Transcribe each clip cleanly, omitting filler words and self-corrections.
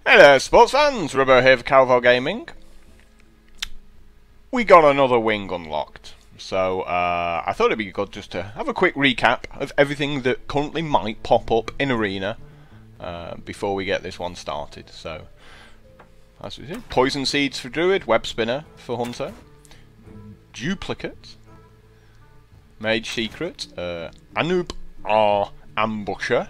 Hey there, sports fans! Ribbo here for Calvo Gaming. We got another wing unlocked, so I thought it'd be good just to have a quick recap of everything that currently might pop up in Arena before we get this one started. So, as we see, Poison Seeds for Druid, Web Spinner for Hunter, Duplicate, Mage Secret, Anub R Ambusher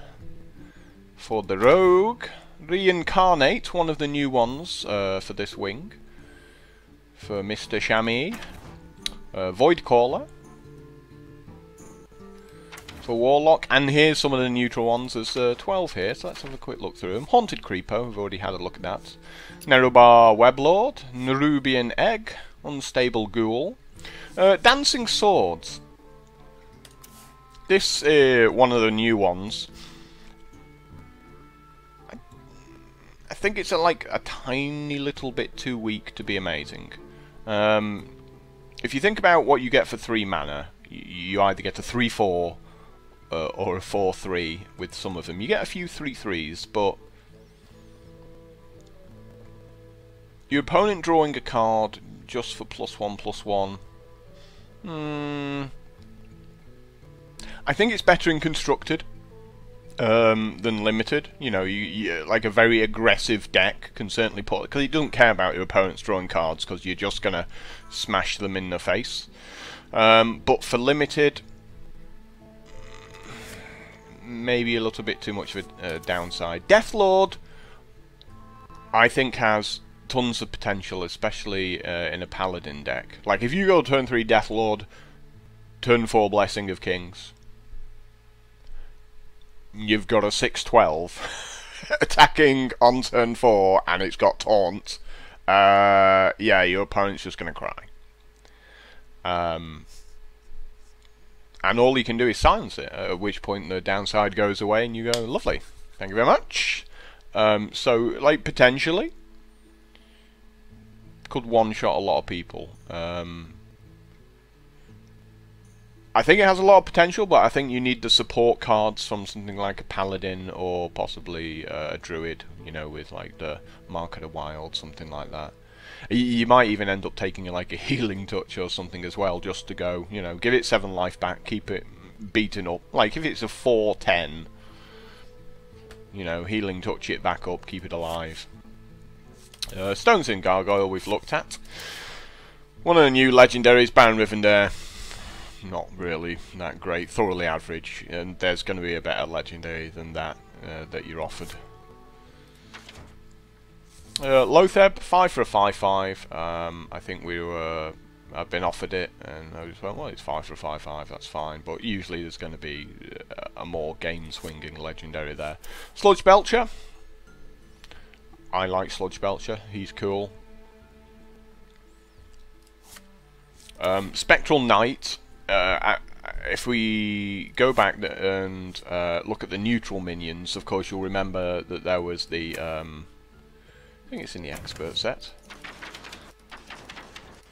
for the Rogue, Reincarnate, one of the new ones for this wing, for Mr. Chamois, Void Caller, for Warlock, and here's some of the neutral ones. There's 12 here, so let's have a quick look through them. Haunted Creeper, we've already had a look at that. Nerubar Weblord, Nerubian Egg, Unstable Ghoul, Dancing Swords. This is one of the new ones. I think it's like a tiny little bit too weak to be amazing. If you think about what you get for 3 mana, you either get a 3/4 or a 4/3 with some of them. You get a few 3/3s, but your opponent drawing a card just for +1/+1. I think it's better in constructed than limited. You know, you like a very aggressive deck can certainly put, because it doesn't care about your opponent's drawing cards because you're just gonna smash them in the face. But for limited, maybe a little bit too much of a downside. Deathlord, I think, has tons of potential, especially in a Paladin deck. Like if you go turn 3 Deathlord, turn 4 Blessing of Kings, you've got a 6/12 attacking on turn 4 and it's got taunt. Yeah, your opponent's just going to cry. And all you can do is silence it, at which point the downside goes away and you go, lovely, thank you very much. So, like, potentially could one-shot a lot of people. I think it has a lot of potential, but I think you need the support cards from something like a Paladin or possibly a Druid, you know, with like the Mark of the Wild, something like that. You might even end up taking like a Healing Touch or something as well, just to go, you know, give it 7 life back, keep it beaten up. Like if it's a 4/10, you know, Healing Touch it back up, keep it alive. Stones in Gargoyle we've looked at. One of the new legendaries, Baron Rivendare. Not really that great, thoroughly average, and there's going to be a better legendary than that that you're offered. Lotheb, 5 for a 5/5. I think I've been offered it, and I was well, it's 5 for a 5/5. That's fine, but usually there's going to be a more game-swinging legendary there. Sludge Belcher. I like Sludge Belcher. He's cool. Spectral Knight. If we go back and look at the neutral minions, of course you'll remember that there was the, I think it's in the expert set,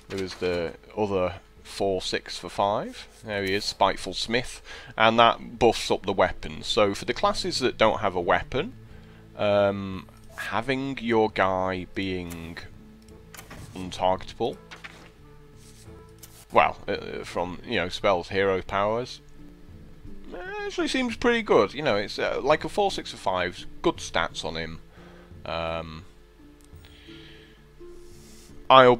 there was the other 4/6 for 5, there he is, Spiteful Smith, and that buffs up the weapons. So for the classes that don't have a weapon, having your guy being untargetable, well, from, you know, spells, heroes, powers, actually seems pretty good. You know, it's like a 4/6 for 5, good stats on him. I'll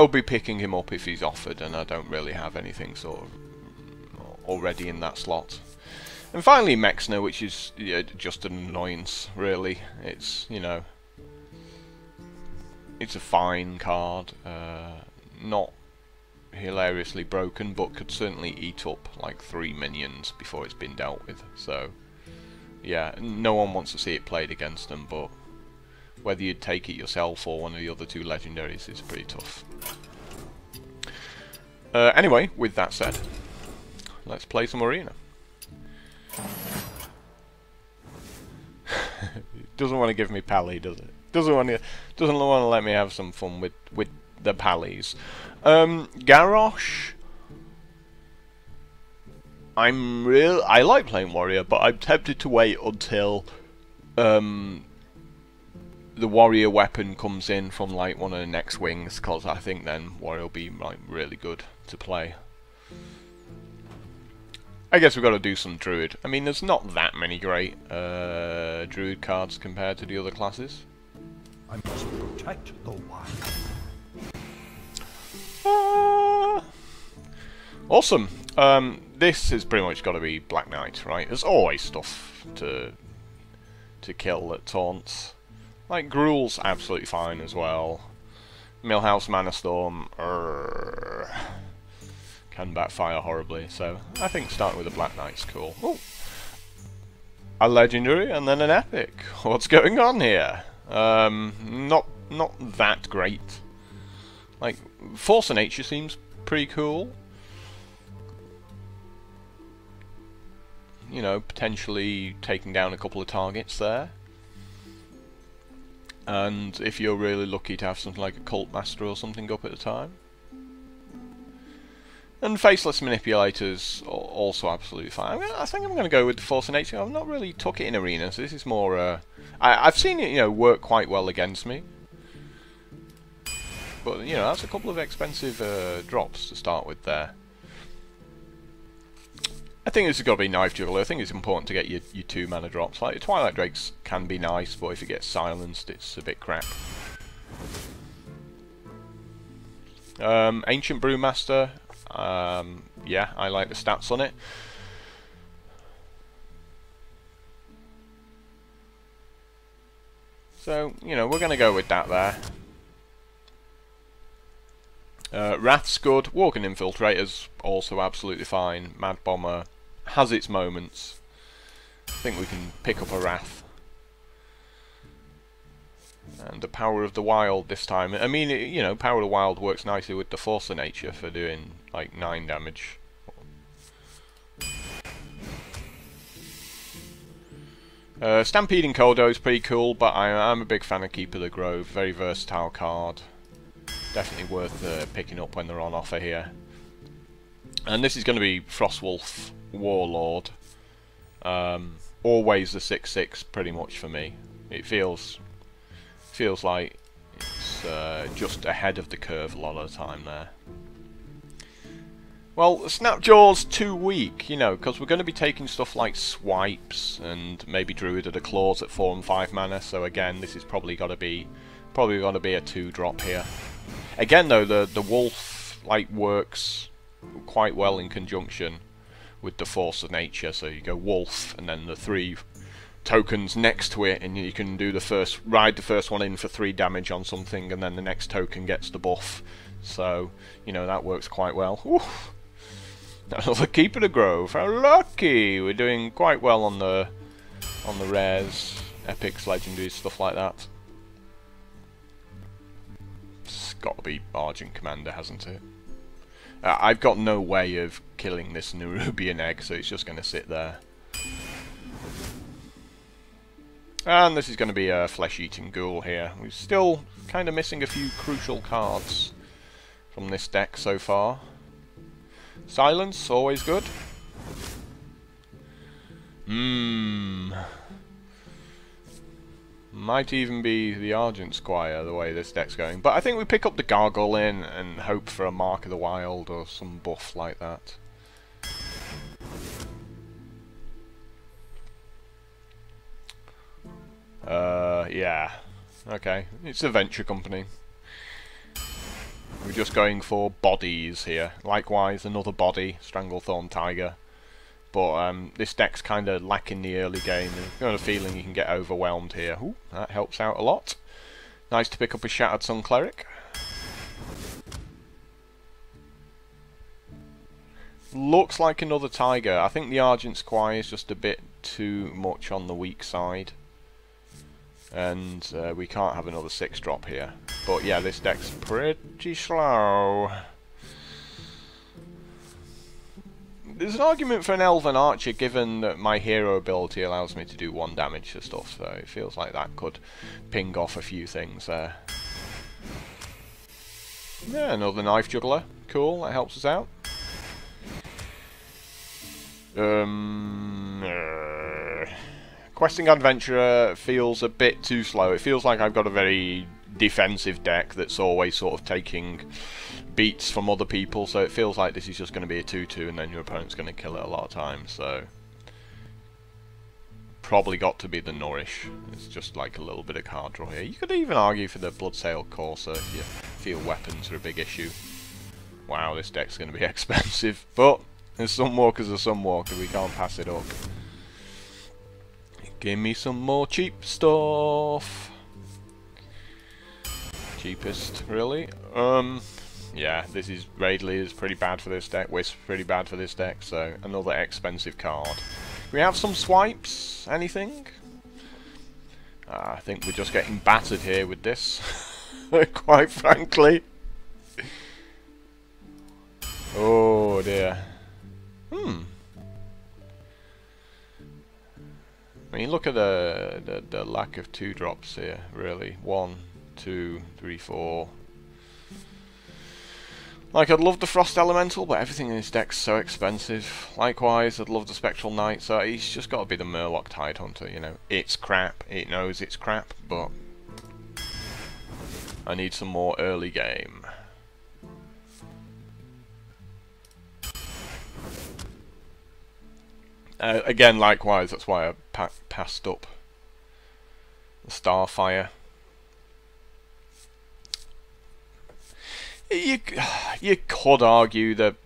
be picking him up if he's offered, and I don't really have anything sort of already in that slot. And finally, Mexner, which is just an annoyance, really. It's, you know, it's a fine card, not hilariously broken, but could certainly eat up like 3 minions before it's been dealt with. So yeah, no one wants to see it played against them, but whether you'd take it yourself or one of the other 2 legendaries is pretty tough. Anyway, with that said, let's play some Arena. Doesn't want to give me Pally, does it? Doesn't want to let me have some fun with the Pallies. Garrosh, I like playing Warrior, but I'm tempted to wait until the warrior weapon comes in from like one of the next wings, because I think then warrior will be like really good to play. I guess we've got to do some druid. I mean, there's not that many great druid cards compared to the other classes. I must protect the wild. Awesome. This has pretty much got to be Black Knight, right? There's always stuff to kill that taunts. Like Gruul's absolutely fine as well. Millhouse Mana Storm can backfire horribly, so I think starting with a Black Knight's cool. Ooh. A legendary and then an epic. What's going on here? Not that great. Like Force of Nature seems pretty cool. You know, potentially taking down a couple of targets there. And if you're really lucky to have something like a Cult Master or something up at the time. And Faceless Manipulators also absolutely fine. I think I'm going to go with the Force of Nature. I've not really took it in Arena, so this is more... I've seen it, you know, work quite well against me. But, you know, that's a couple of expensive drops to start with there. I think this has got to be Knife Juggler. I think it's important to get your 2 mana drops. Like Twilight Drakes can be nice, but if it gets silenced, it's a bit crap. Ancient Brewmaster. Yeah, I like the stats on it. So, you know, we're going to go with that there. Wrath's good. Walking Infiltrator's also absolutely fine. Mad Bomber has its moments. I think we can pick up a Wrath. And the Power of the Wild this time. I mean, you know, Power of the Wild works nicely with the Force of Nature for doing like 9 damage. Stampeding Kodo is pretty cool, but I'm a big fan of Keeper of the Grove. Very versatile card. Definitely worth picking up when they're on offer here. And this is going to be Frostwolf Warlord. Always the 6/6 pretty much for me. It feels like it's just ahead of the curve a lot of the time there. Well, Snapjaw's too weak, you know, because we're going to be taking stuff like Swipes and maybe Druid of the Claws at 4 and 5 mana. So again, this is probably got to be a 2-drop here. Again, though, the Wolf like works quite well in conjunction with the Force of Nature. So you go Wolf, and then the 3 tokens next to it, and you can do ride the first one in for 3 damage on something, and then the next token gets the buff. So you know that works quite well. Oof. Another Keeper of the Grove. How lucky! We're doing quite well on the rares, epics, legendaries, stuff like that. It's got to be Argent Commander, hasn't it? I've got no way of killing this Nerubian egg, so it's just going to sit there. And this is going to be a Flesh-Eating Ghoul here. We're still kind of missing a few crucial cards from this deck so far. Silence, always good. Might even be the Argent Squire, the way this deck's going. But I think we pick up the Gargoyle in and hope for a Mark of the Wild or some buff like that. Yeah. Okay, it's a venture company. We're just going for bodies here. Likewise, another body, Stranglethorn Tiger. But this deck's kind of lacking the early game. I've got a feeling you can get overwhelmed here. Ooh, that helps out a lot. Nice to pick up a Shattered Sun Cleric. Looks like another Tiger. I think the Argent Squire is just a bit too much on the weak side. And we can't have another 6-drop here. But yeah, this deck's pretty slow. There's an argument for an Elven Archer, given that my hero ability allows me to do 1 damage to stuff, so it feels like that could ping off a few things there. Yeah, another Knife Juggler. Cool, that helps us out. Questing Adventurer feels a bit too slow. It feels like I've got a very defensive deck that's always sort of taking beats from other people, so it feels like this is just going to be a 2-2 and then your opponent's going to kill it a lot of times, so probably got to be the Nourish. It's just like a little bit of card draw here. You could even argue for the Bloodsail Courser if you feel weapons are a big issue. Wow, this deck's going to be expensive, but there's Sunwalker's a Sunwalker, we can't pass it up. Give me some more cheap stuff. Cheapest, really? Yeah, this is Raidley is pretty bad for this deck, Wisp pretty bad for this deck, so another expensive card. We have some swipes? Anything? I think we're just getting battered here with this, quite frankly. Oh dear. I mean, look at the lack of 2-drops here, really. 1, 2, 3, 4. Like, I'd love the Frost Elemental, but everything in this deck's so expensive. Likewise, I'd love the Spectral Knight, so he's just got to be the Murloc Tidehunter, you know. It's crap, it knows it's crap, but I need some more early game. Again, likewise, that's why I passed up the Starfire. You could argue the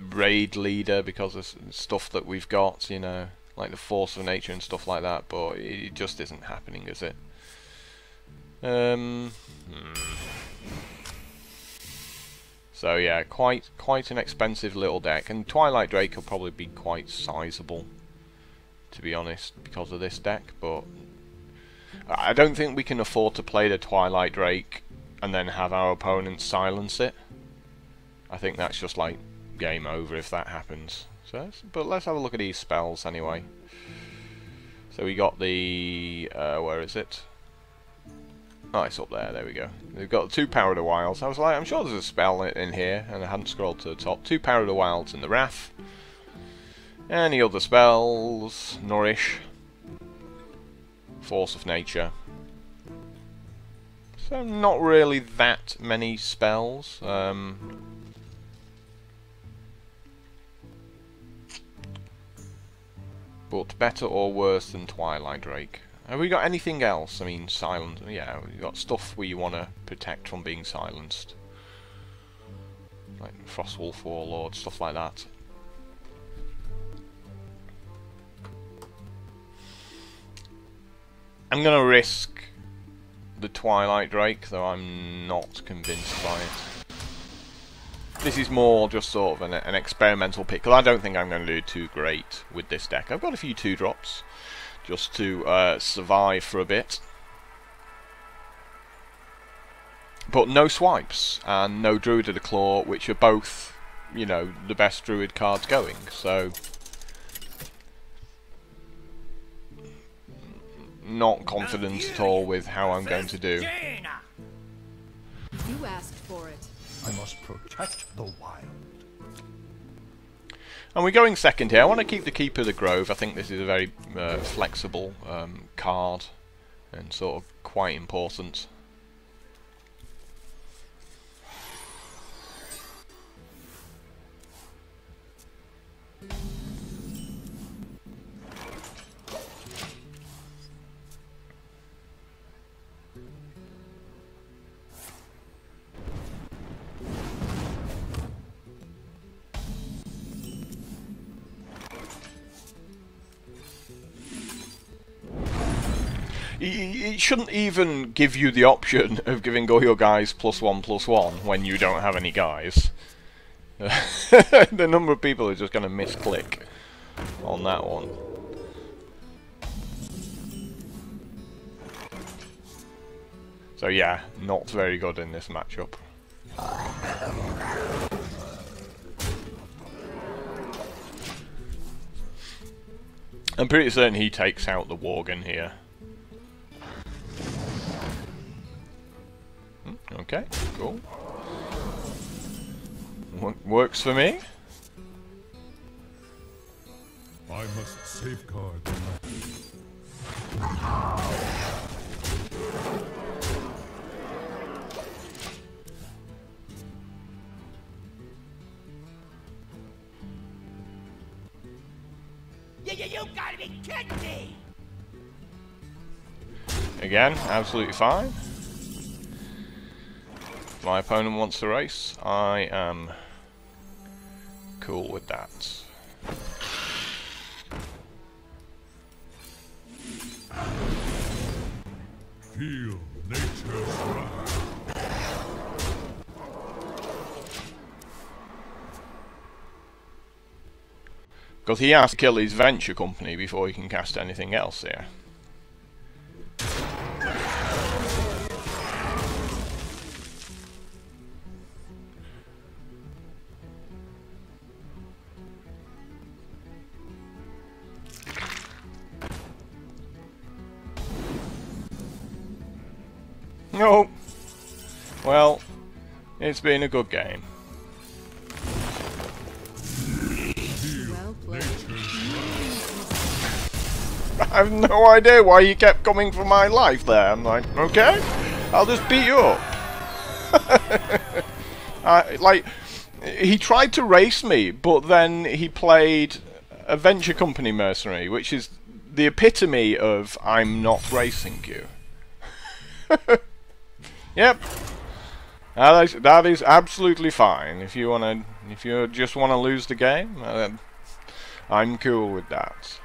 raid leader because of stuff that we've got, you know, like the Force of Nature and stuff like that, but it just isn't happening, is it? So yeah, quite an expensive little deck, and Twilight Drake will probably be quite sizable, to be honest, because of this deck, but I don't think we can afford to play the Twilight Drake and then have our opponent silence it. I think that's just like game over if that happens. So, but let's have a look at these spells anyway. So we got the where is it? Oh, it's up there. There we go. We've got 2 Power of the Wilds. I was like, I'm sure there's a spell in here, and I hadn't scrolled to the top. 2 Power of the Wilds in the Wrath. Any other spells? Nourish. Force of Nature. So not really that many spells. But better or worse than Twilight Drake. Have we got anything else? I mean, silent. Yeah, we've got stuff we want to protect from being silenced. Like Frostwolf Warlord, stuff like that. I'm going to risk the Twilight Drake, though I'm not convinced by it. This is more just sort of an experimental pick, because I don't think I'm going to do too great with this deck. I've got a few 2-drops, just to survive for a bit. But no swipes, and no Druid of the Claw, which are both, you know, the best Druid cards going, so not confident at all with how I'm going to do. You asked for it. I must protect the wild. And we're going second here. I want to keep the Keeper of the Grove. I think this is a very flexible card and sort of quite important. It shouldn't even give you the option of giving all your guys +1/+1 when you don't have any guys. The number of people are just going to misclick on that one. So yeah, not very good in this matchup. I'm pretty certain he takes out the Worgen here. Okay, cool. Works for me. I must safeguard the land. You gotta be kidding me! Again, absolutely fine. My opponent wants to race. I am cool with that. Feel nature's wrath. Because he has to kill his venture company before he can cast anything else here. No. Well, it's been a good game. Well played. I have no idea why you kept coming for my life there. I'm like, okay, I'll just beat you up. Like, he tried to race me, but then he played a venture company mercenary, which is the epitome of I'm not racing you. Yep, that is absolutely fine. If you just wanna lose the game, I'm cool with that.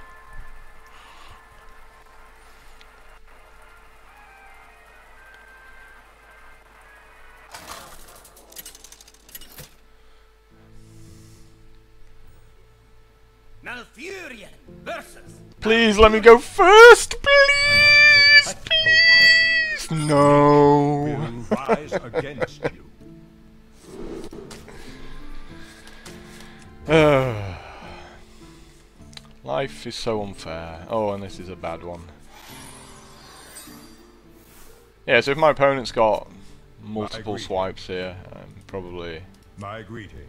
Malfurion versus... Please let me go first, please, please. No. Will rise against you. Life is so unfair. Oh, and this is a bad one. Yeah, so if my opponent's got multiple swipes here, I'm My greetings.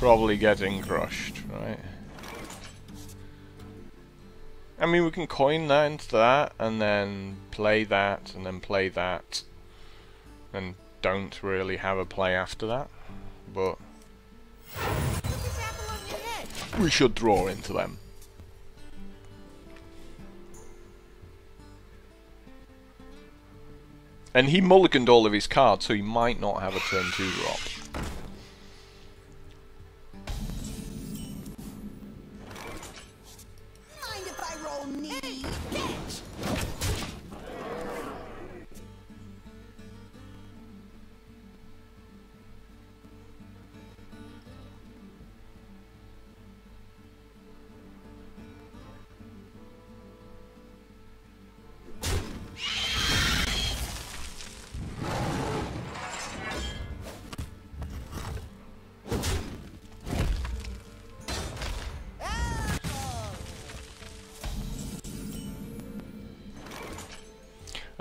probably getting crushed, right? I mean, we can coin that into that, and then play that, and then play that, and don't really have a play after that, but we should draw into them. And he mulliganed all of his cards, so he might not have a turn 2 drop. Mind if I roll knee? Bitch!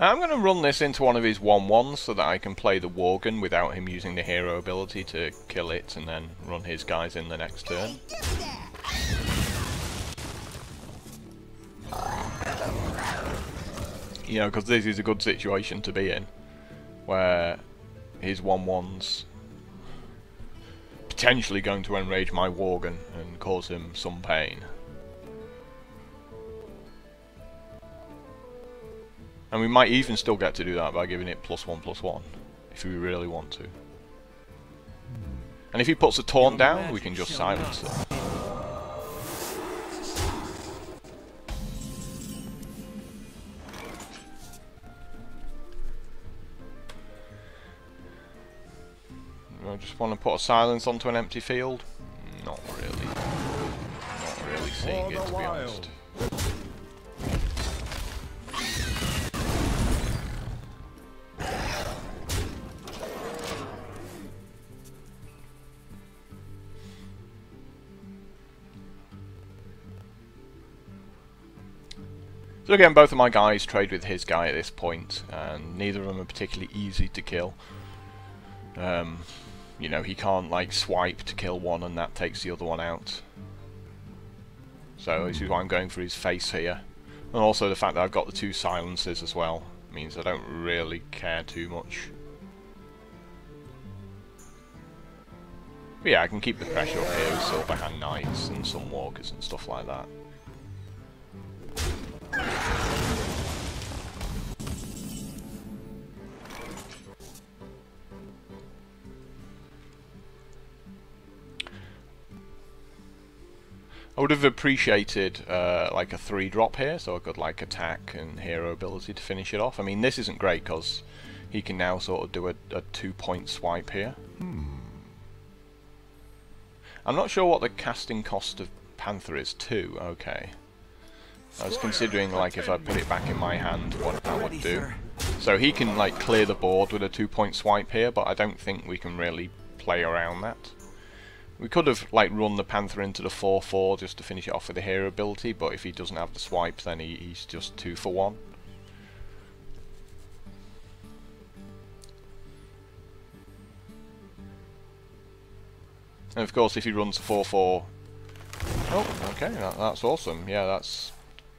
I'm going to run this into one of his 1/1s so that I can play the Worgen without him using the hero ability to kill it and then run his guys in the next turn. You know, because this is a good situation to be in, where his 1/1's potentially going to enrage my Worgen and cause him some pain. And we might even still get to do that by giving it +1/+1, if we really want to. And if he puts a taunt down, we can just silence it. I just want to put a silence onto an empty field? Not really. Not really seeing it, to be honest. So again, both of my guys trade with his guy at this point, and neither of them are particularly easy to kill. You know, he can't like swipe to kill one and that takes the other one out. So this is why I'm going for his face here. And also the fact that I've got the 2 silences as well means I don't really care too much. But yeah, I can keep the pressure up here with Silverhand Knights and some Walkers and stuff like that. I would have appreciated like a 3-drop here, so I could like attack and hero ability to finish it off. I mean, this isn't great because he can now sort of do a 2-point swipe here. I'm not sure what the casting cost of Panther is too. Okay. I was considering like if I put it back in my hand what that would do. So he can like clear the board with a 2-point swipe here, but I don't think we can really play around that. We could have like run the Panther into the 4/4 just to finish it off with the hero ability, but if he doesn't have the swipe then he's just 2 for 1. And of course if he runs a 4/4... Oh, okay, that's awesome. Yeah, that's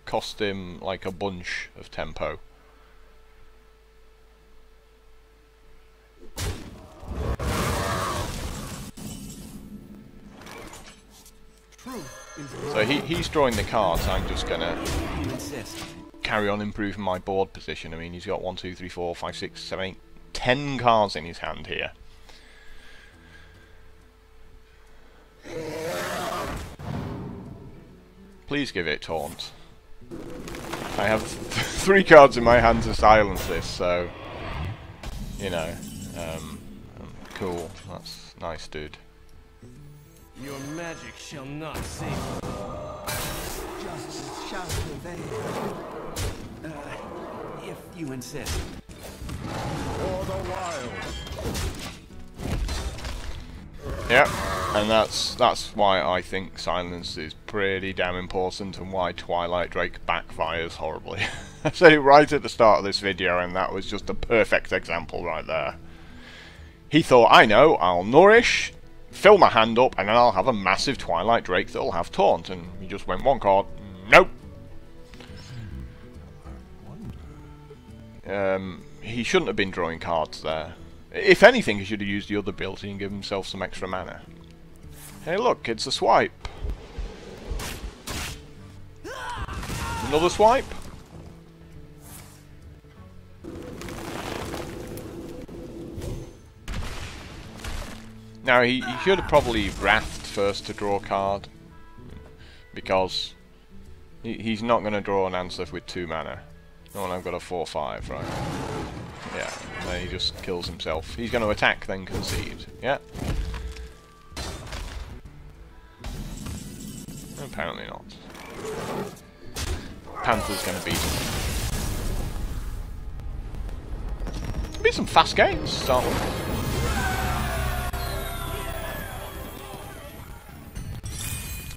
cost him like a bunch of tempo. So he's drawing the cards, I'm just gonna carry on improving my board position. I mean, he's got 1, 2, 3, 4, 5, 6, 7, 8, 10 cards in his hand here. Please give it taunt. I have 3 cards in my hand to silence this, so you know, cool. That's nice, dude. Your magic shall not save you. Justice shall prevail. If you insist. For the wild. Yep, and that's why I think silence is pretty damn important and why Twilight Drake backfires horribly. I said it right at the start of this video and that was just a perfect example right there. He thought, I know, I'll nourish, fill my hand up, and then I'll have a massive Twilight Drake that'll have taunt, and he just went 1 card. Nope. He shouldn't have been drawing cards there. If anything, he should have used the other ability and given himself some extra mana. Hey look, it's a swipe. Another swipe? Now he should have probably wrathed first to draw a card, because he's not going to draw an answer with 2 mana. Oh, and I've got a 4/5, right? Yeah, and then he just kills himself. He's going to attack, then concede. Yeah. Apparently not. Panther's going to beat him. It'll be some fast games to start with.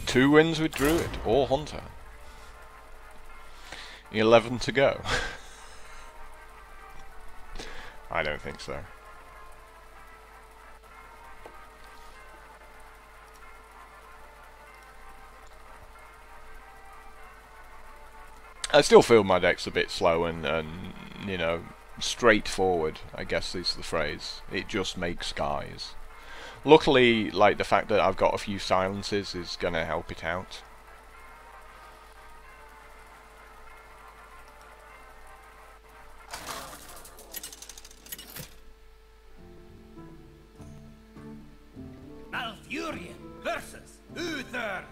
Two wins with Druid or Hunter. 11 to go. I don't think so. I still feel my deck's a bit slow and you know, straightforward, I guess is the phrase. It just makes guys. Luckily, like, the fact that I've got a few silences is going to help it out. Malfurion versus Uther.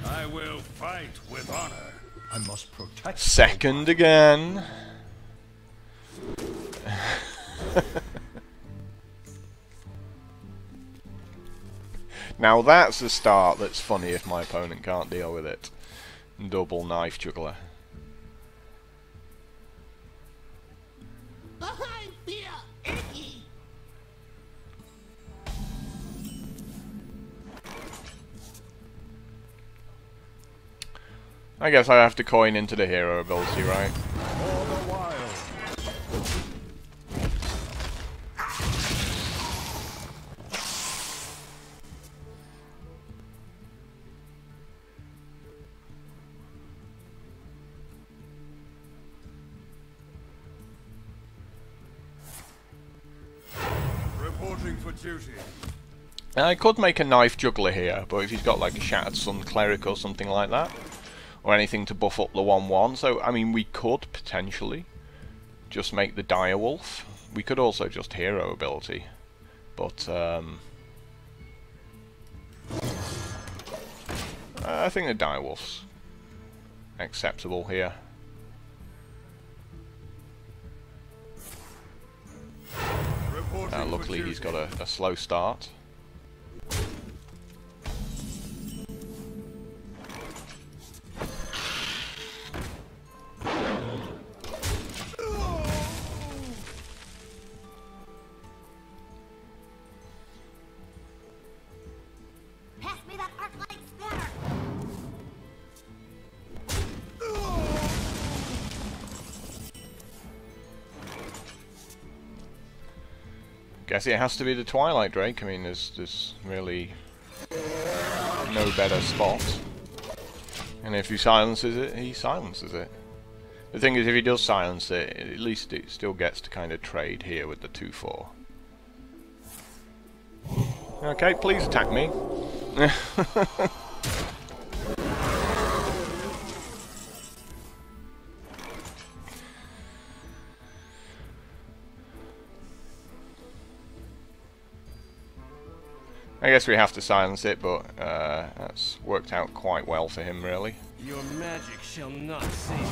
I will fight with honor. I must protect. Second again. Now that's a start that's funny if my opponent can't deal with it. Double knife juggler. I feel icky. I guess I have to coin into the hero ability, right? For the wild. for duty. I could make a knife juggler here, but if he's got like a Shattered Sun Cleric or something like that, or anything to buff up the 1/1, so I mean we could potentially just make the Direwolf. We could also just hero ability, but I think the Direwolf's acceptable here. Luckily he's got a slow start. Pass me that arc-light spear. Guess it has to be the Twilight Drake. I mean, there's really no better spot. And if he silences it, he silences it. The thing is, if he does silence it, at least it still gets to kind of trade here with the 2/4. Okay, please attack me. I guess we have to silence it, but that's worked out quite well for him, really. Your magic shall not save me.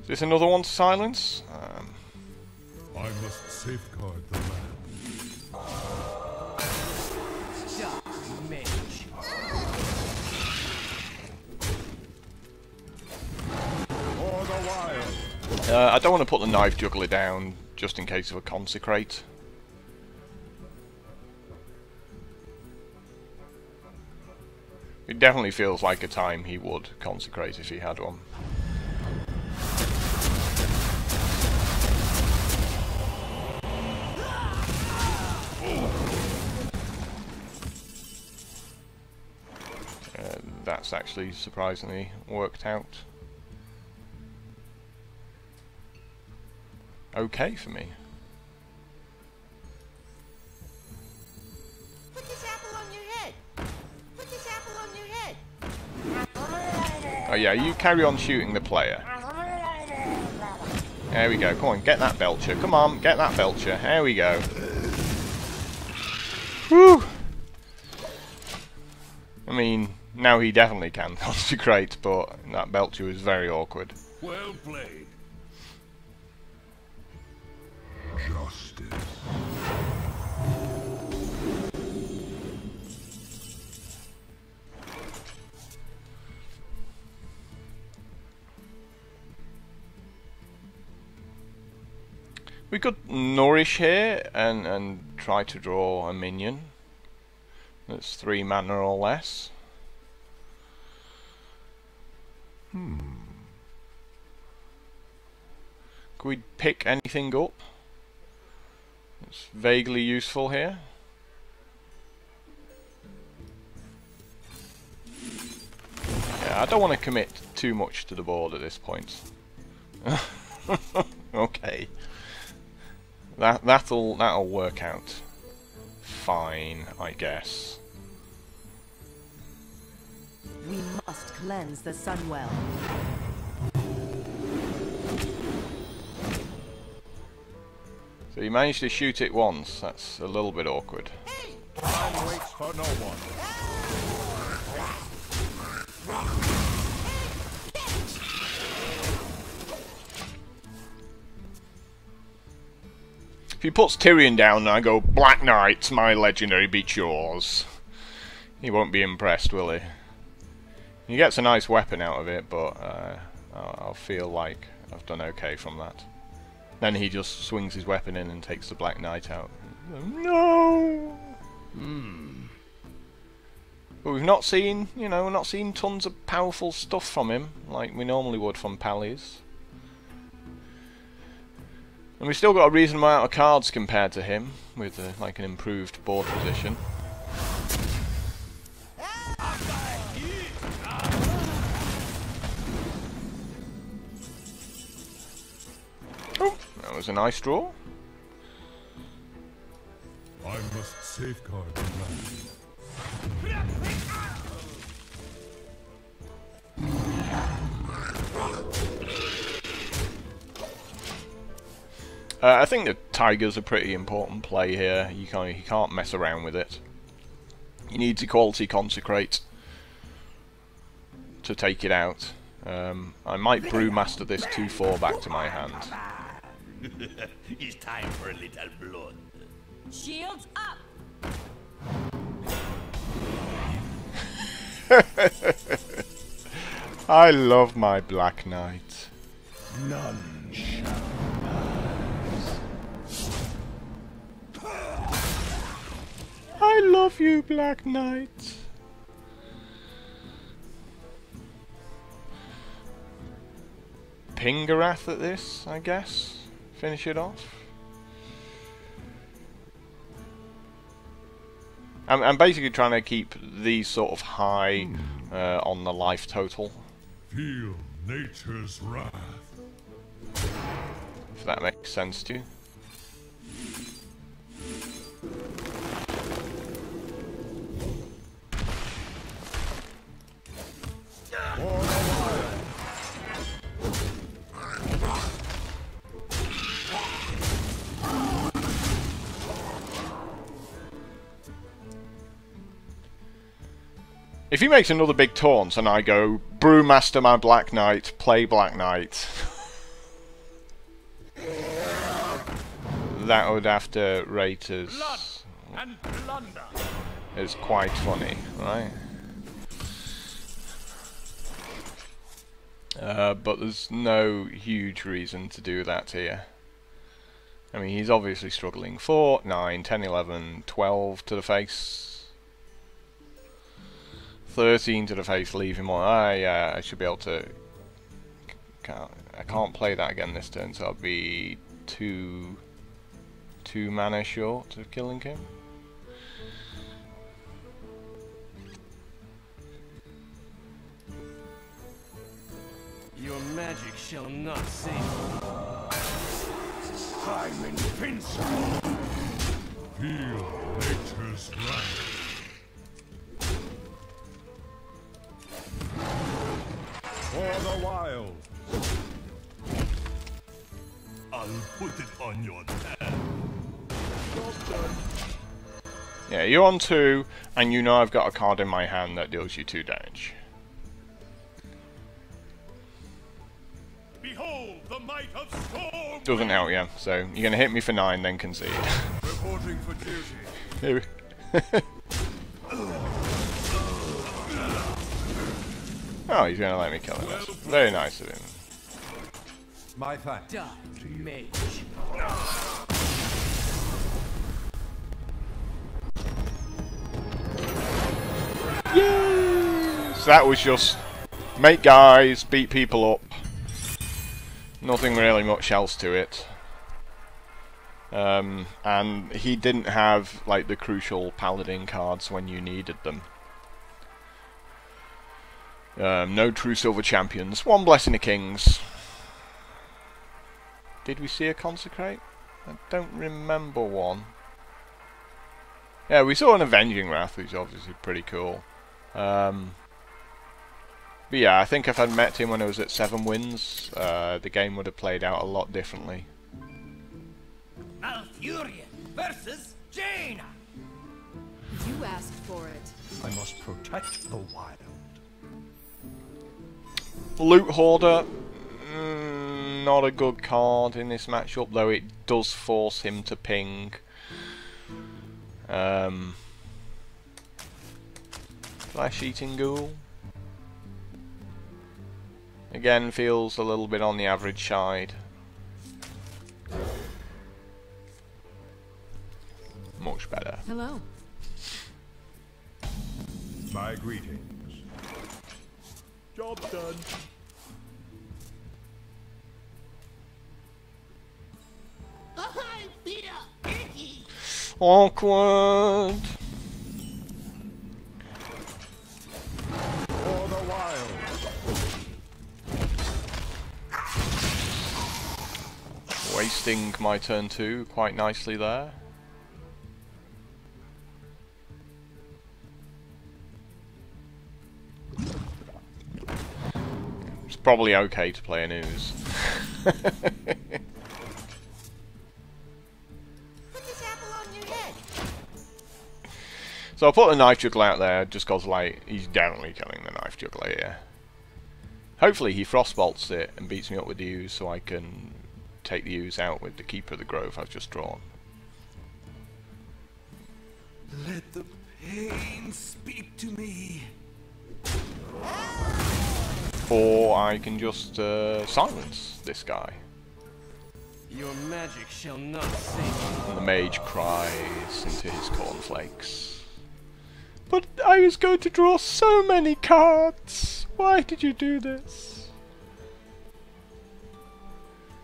Is this another one to silence? I must safeguard the land. Stop, Mage. For the wild. I don't want to put the knife juggler down just in case of a consecrate. It definitely feels like a time he would consecrate if he had one. That's actually surprisingly worked out okay for me. Put this apple on your head. Put this apple on your head. Oh yeah, you carry on shooting the player. There we go, come on, get that Belcher. Come on, get that Belcher. There we go. Whew! I mean, now he definitely can consecrate, but that Belcher was very awkward. Well played. Justice. We could nourish here and try to draw a minion. That's 3 mana or less. Could we pick anything up? It's vaguely useful here. Yeah, I don't want to commit too much to the board at this point. Okay. That'll work out fine, I guess. We must cleanse the Sunwell. So you managed to shoot it once. That's a little bit awkward. Time waits for no one. If he puts Tyrion down and I go, Black Knight, my legendary beats yours, he won't be impressed, will he? He gets a nice weapon out of it, but I'll feel like I've done okay from that. Then he just swings his weapon in and takes the Black Knight out. No! But we've not seen, you know, we're not seeing tons of powerful stuff from him, like we normally would from Pallies. And we've still got a reasonable amount of cards compared to him, with like an improved board position. Oh, that was a nice draw. I must safeguard the land. I think the Tiger's a pretty important play here. You can't mess around with it. You need to quality consecrate to take it out. I might Brewmaster this 2/4 back to my hand. It's time for a little blood. Shields up! I love my Black Knight. None shall. I love you, Black Knight. Pingarath at this, I guess. Finish it off. I'm basically trying to keep these sort of high on the life total. Feel nature's wrath. If that makes sense to you. If he makes another big taunt and I go, Brewmaster my Black Knight, play Black Knight, that would have to rate as quite funny, right? But there's no huge reason to do that here. I mean, he's obviously struggling. 4, 9, 10, 11, 12 to the face. 13 to the face, leave him on. I should be able to... I can't play that again this turn, so I'll be 2 mana short of killing him. Your magic shall not save I'm invincible. Feel nature's wrath. For the wild. I'll put it on your tab. Yeah, you're on 2, and you know I've got a card in my hand that deals you 2 damage. Behold the might of storm. Doesn't help you, so you're gonna hit me for 9, then concede. Reporting for duty. Oh, he's gonna let me kill him. That's very nice of him. My thanks. Mage. Yay! So that was just make guys, beat people up. Nothing really much else to it. And he didn't have like the crucial Paladin cards when you needed them. No true silver champions. 1 Blessing of Kings. Did we see a Consecrate? I don't remember one. Yeah, we saw an Avenging Wrath, which is obviously pretty cool. But yeah, I think if I'd met him when I was at 7 wins, the game would have played out a lot differently. Malfurion versus Jaina! You asked for it. I must protect the wild. Loot Hoarder, not a good card in this matchup, though it does force him to ping. Flesh Eating Ghoul. Again, feels a little bit on the average side. Much better. Hello. My greetings. Job done. Awkward. For the wild. Wasting my turn 2 quite nicely there. It's probably okay to play an ooze. Put this apple on your head. So I put the knife juggler out there just cause like he's definitely killing the knife juggler here. Hopefully he frostbolts it and beats me up with the ooze so I can take the ooze out with the Keeper of the Grove I've just drawn. Let the pain speak to me. Or I can just silence this guy. Your magic shall not save And the mage cries into his cornflakes. But I was going to draw so many cards! Why did you do this?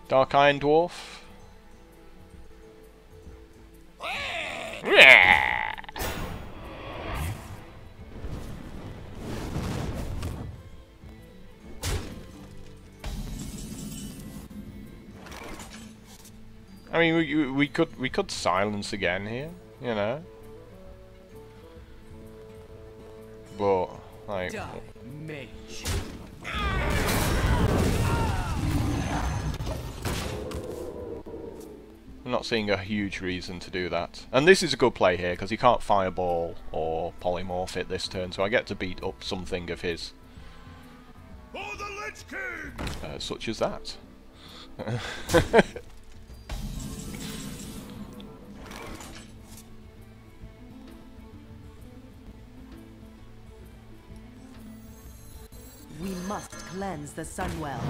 Dark Iron Dwarf. I mean, we could silence again here, you know. But like, Die, Mage. I'm not seeing a huge reason to do that. And this is a good play here because he can't fireball or polymorph it this turn, so I get to beat up something of his, For the Lich King. such as that. We must cleanse the Sunwell.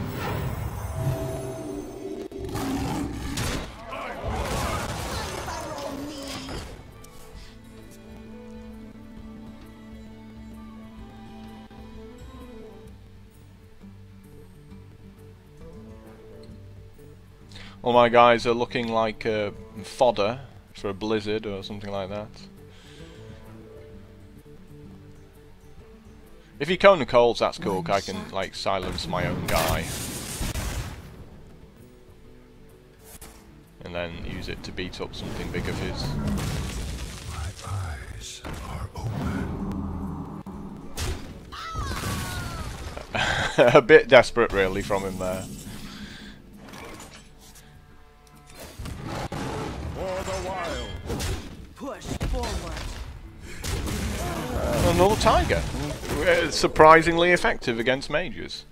All my guys are looking like fodder for a blizzard or something like that. If he Cone of Coals, that's cool, 'cause I can like silence my own guy. And then use it to beat up something big of his. My eyes are open. A bit desperate really from him there. For the wild. Push forward. Another tiger. Surprisingly effective against mages.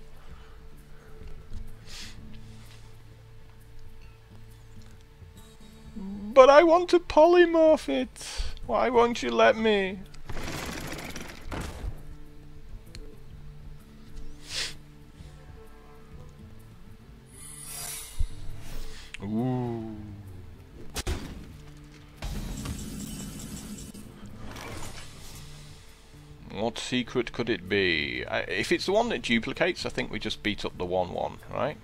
But I want to polymorph it. Why won't you let me? Ooh. What secret could it be? If it's the one that duplicates, I think we just beat up the 1/1, right?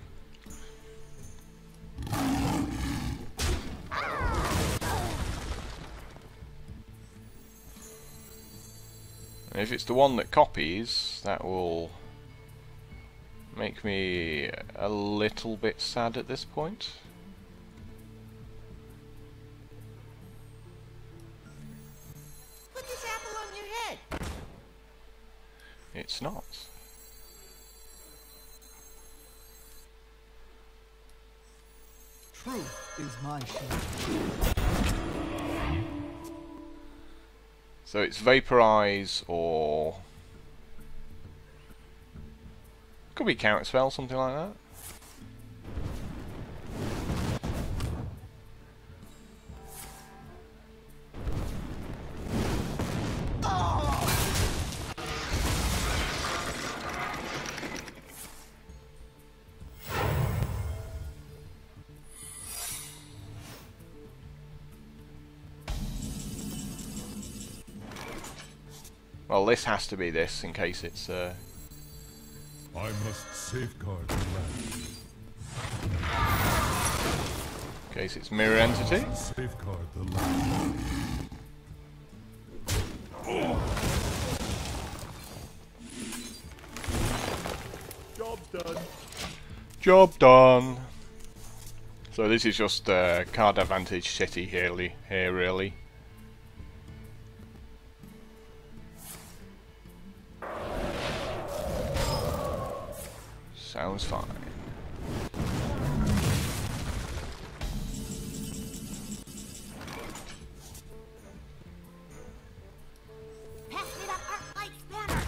And if it's the one that copies, that will make me a little bit sad at this point. Put this apple on your head. It's not. Truth is my shield. So it's Vaporize or... could be Counterspell, something like that. Well, this has to be this, in case it's, I must safeguard the land. in case it's Mirror Entity. Safeguard the land. Job done. So this is just card advantage city here really. Sounds fine. Pass me that arc light spanner.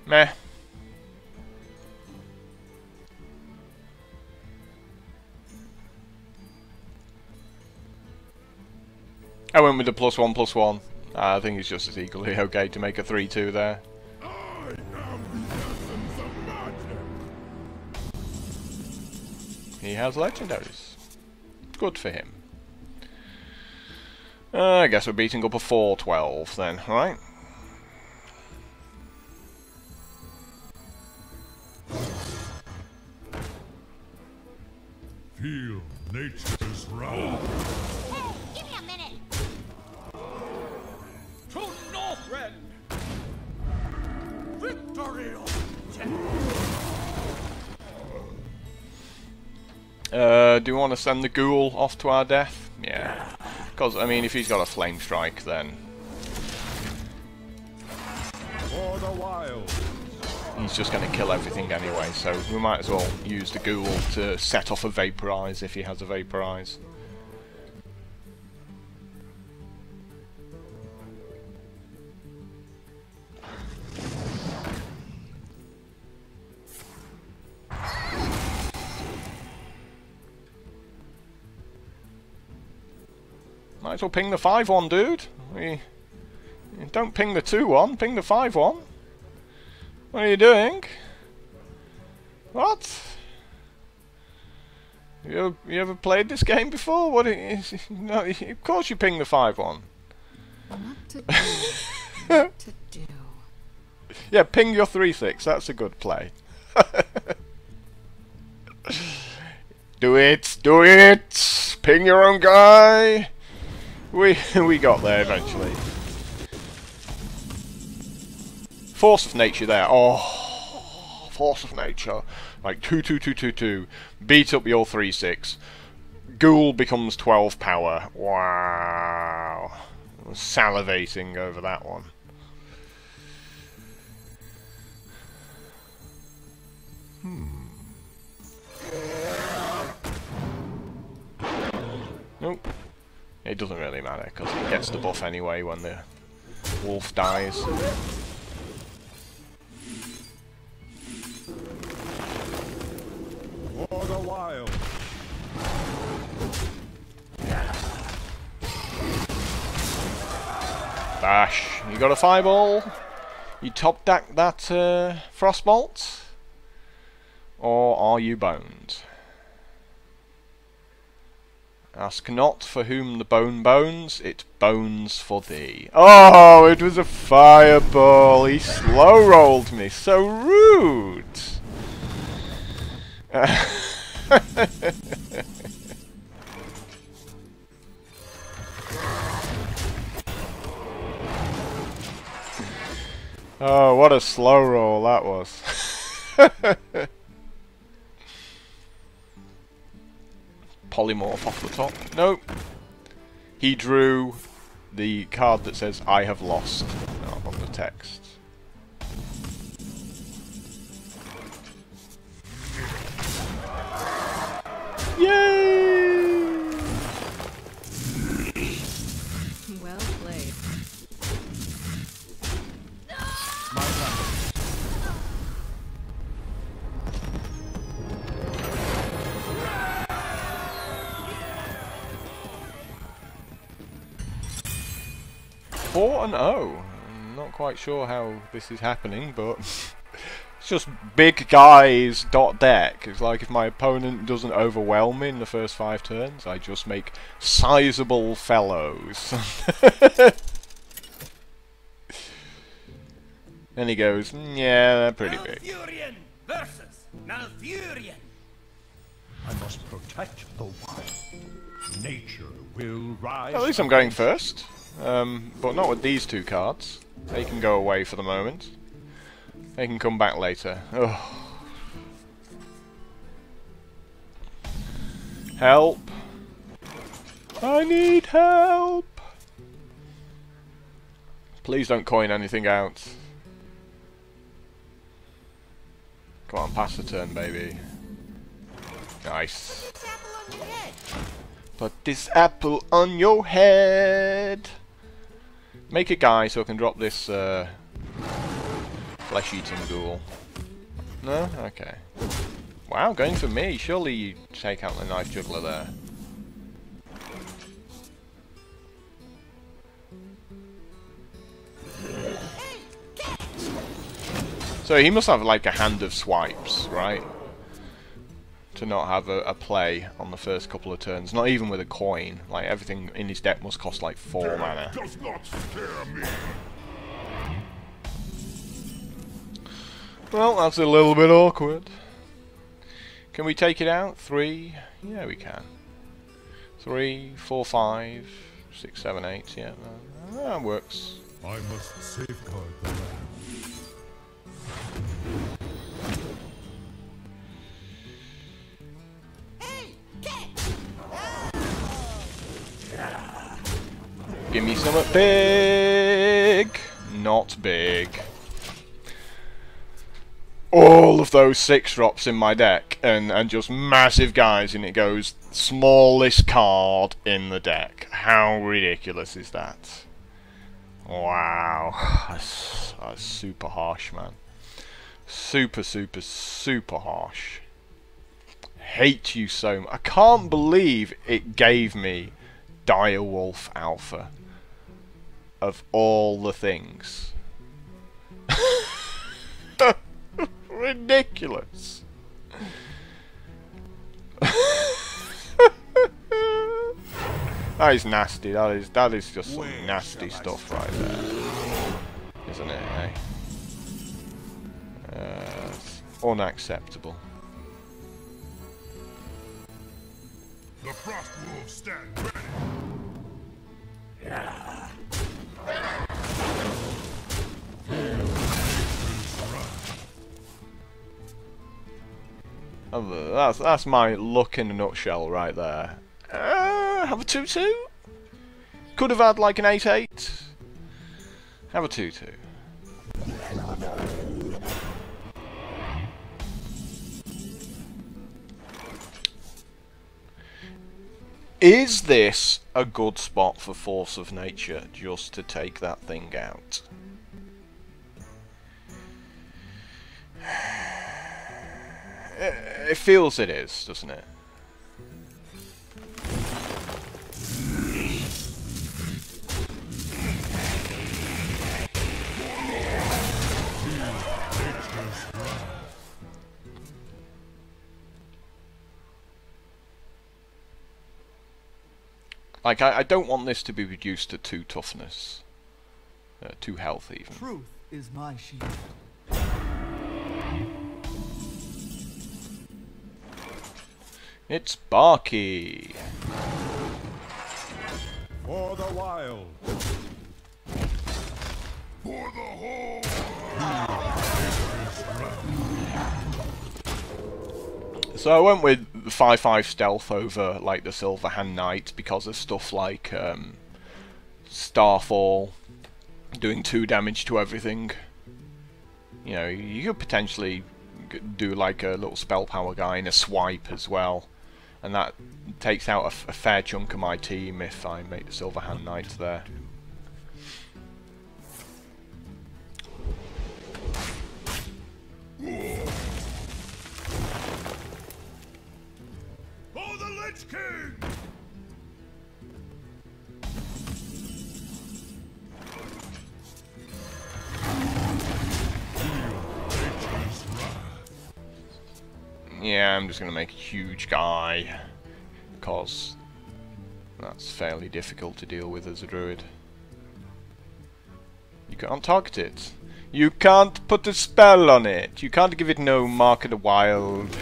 Meh. I went with the +1/+1. I think it's just as equally okay to make a 3/2 there. I am the essence of magic. He has legendaries. Good for him. I guess we're beating up a 4/12 then, right? Feel nature's wrath. Hey, give me a minute. To Northrend! Victory! Do you want to send the ghoul off to our death? Yeah. Because, I mean, if he's got a flame strike, then For the wild. he's just going to kill everything anyway, so we might as well use the ghoul to set off a vaporize if he has a vaporize. Might as well ping the 5/1, dude. Don't ping the 2/1, ping the 5/1. What are you doing? What? You ever played this game before? What is? No, of course you ping the 5/1. What to do? What to do? Yeah, ping your 3/6. That's a good play. Do it! Do it! Ping your own guy. We got there eventually. Force of nature there. Oh, force of nature. Like 2/2/2/2/2. Beat up your 3/6. Ghoul becomes 12 power. Wow. I'm salivating over that one. Nope. It doesn't really matter because it gets the buff anyway when the wolf dies. For the wild. Bash. You got a fireball? You top deck that frostbolt? Or are you boned? Ask not for whom the bone bones, it bones for thee. Oh, it was a fireball. He slow rolled me. So rude. Oh, what a slow roll that was. Polymorph off the top. Nope. He drew the card that says I have lost on the text. Yay! Well played. Four and 0. I'm not quite sure how this is happening, but it's just big guys dot deck. It's like if my opponent doesn't overwhelm me in the first 5 turns, I just make sizable fellows. Then he goes, yeah, they're pretty big. versus Malfurion. I must protect the wild. Nature will rise. At least I'm going first. But not with these two cards. They can go away for the moment. They can come back later. Ugh. Help! I need help! Please don't coin anything out. Come on, pass the turn, baby. Nice. Put this apple on your head. Put this apple on your head! Make a guy so I can drop this flesh-eating ghoul. No? Okay. Wow, going for me. Surely you take out the knife juggler there. So he must have like a hand of swipes, right? To not have a play on the first couple of turns. Not even with a coin. Like everything in his deck must cost like 4 mana. Does not scare me. Well, that's a little bit awkward. Can we take it out? 3? Yeah, we can. 3, 4, 5, 6, 7, 8. Yeah, that works. I must safeguard the land. Give me something big! Not big. All of those 6-drops in my deck, and just massive guys, and it goes smallest card in the deck. How ridiculous is that? Wow. That's super harsh, man. Super, super, super harsh. Hate you so much. I can't believe it gave me Direwolf Alpha. Of all the things. Ridiculous. That is nasty. That is just some nasty stuff right there, isn't it? Hey? Unacceptable. The frost wolves stand ready. That's my luck in a nutshell right there. Have a 2-2? Could have had like an 8-8. Have a 2-2. Is this a good spot for Force of Nature just to take that thing out? It feels it is, doesn't it? Like, I don't want this to be reduced to 2 toughness. 2 health, even. Truth is my shield. It's Barky. For the wild. For the whole. So I went with the 5/5 stealth over like the Silver Hand Knight because of stuff like Starfall, doing 2 damage to everything. You know, you could potentially do like a little spell power guy and a swipe as well, and that takes out a fair chunk of my team if I make the Silver Hand Knight there. For the Lich King! Yeah, I'm just going to make a huge guy, because that's fairly difficult to deal with as a druid. You can't target it. You can't put a spell on it. You can't give it no Mark of the Wild.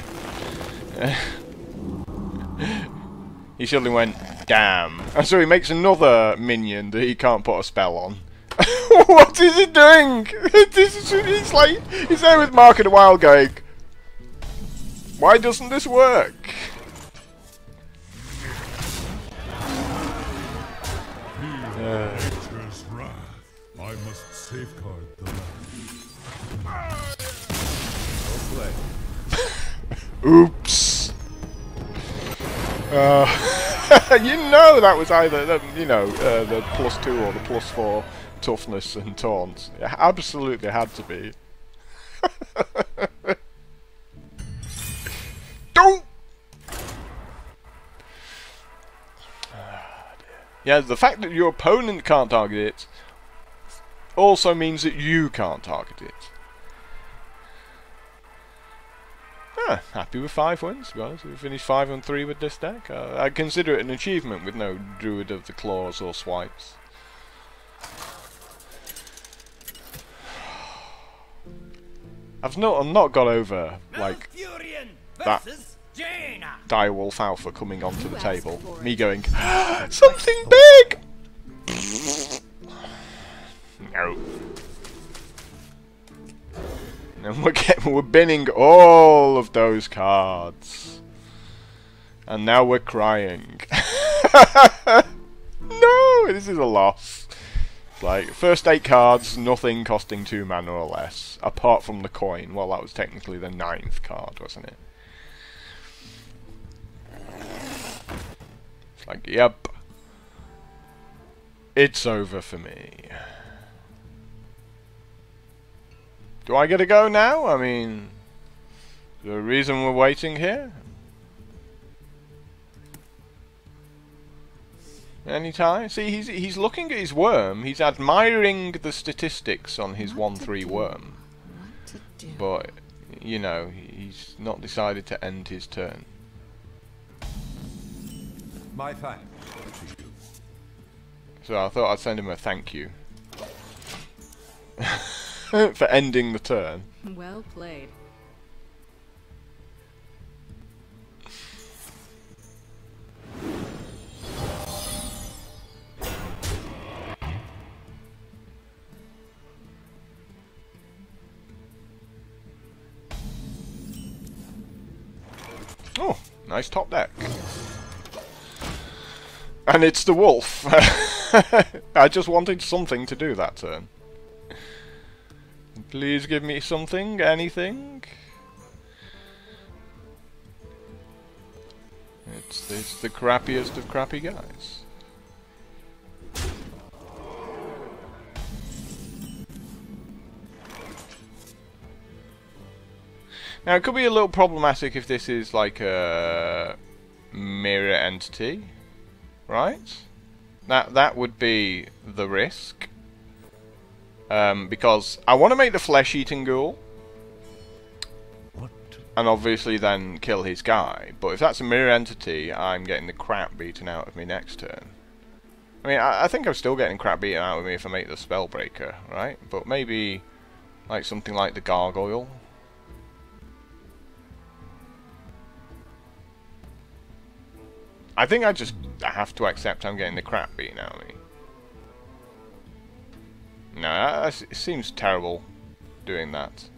He suddenly went, damn. And so he makes another minion that he can't put a spell on. What is he doing? He's like, he's there with Mark of the Wild going, why doesn't this work? Nature's wrath. I must safeguard the land. Oops. You know that was either the +2 or the +4 toughness and taunts. It absolutely had to be. Don't. Yeah, the fact that your opponent can't target it also means that you can't target it. Happy with 5 wins, to be honest. We finished 5-3 with this deck. I consider it an achievement with no Druid of the Claws or Swipes. I've not got over, like, that Direwolf Alpha coming onto the table. Me going, something big! No. And we're binning all of those cards. And now we're crying. No, this is a loss. Like, first 8 cards, nothing costing 2 mana or less. Apart from the coin. Well, that was technically the 9th card, wasn't it? It's like, yep. It's over for me. Do I get to go now? I mean, is there a reason we're waiting here? Anytime? See, he's looking at his worm. He's admiring the statistics on his 1/3 worm. But, you know, he's not decided to end his turn. My thanks to you. So I thought I'd send him a thank you. For ending the turn. Well played. Oh, nice top deck. And it's the wolf. I just wanted something to do that turn. Please give me something, anything. It's the crappiest of crappy guys. Now it could be a little problematic if this is like a mirror entity, right? That would be the risk. Because I want to make the flesh-eating ghoul, and obviously then kill his guy. But if that's a mirror entity, I'm getting the crap beaten out of me next turn. I mean, I think I'm still getting crap beaten out of me if I make the Spellbreaker, right? But maybe like something like the Gargoyle. I think I have to accept I'm getting the crap beaten out of me. No, it seems terrible doing that.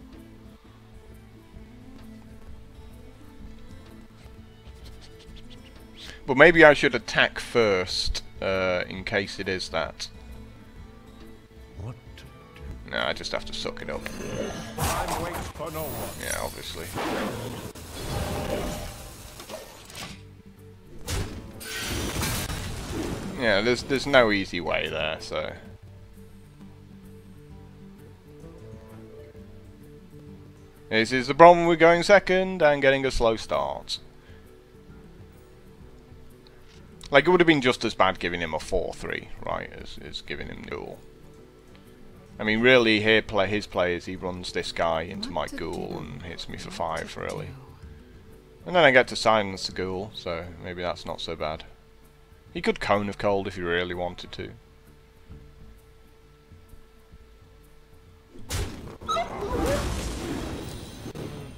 But maybe I should attack first, in case it is that. What to do? No, I just have to suck it up. Time waits for no one. Yeah, obviously. Yeah, there's no easy way there, so. This is the problem with going second and getting a slow start. Like, it would have been just as bad giving him a 4-3, right, as giving him Ghoul. I mean, really, his play is he runs this guy into my Ghoul and hits me for 5, really. And then I get to silence the Ghoul, so maybe that's not so bad. He could Cone of Cold if he really wanted to.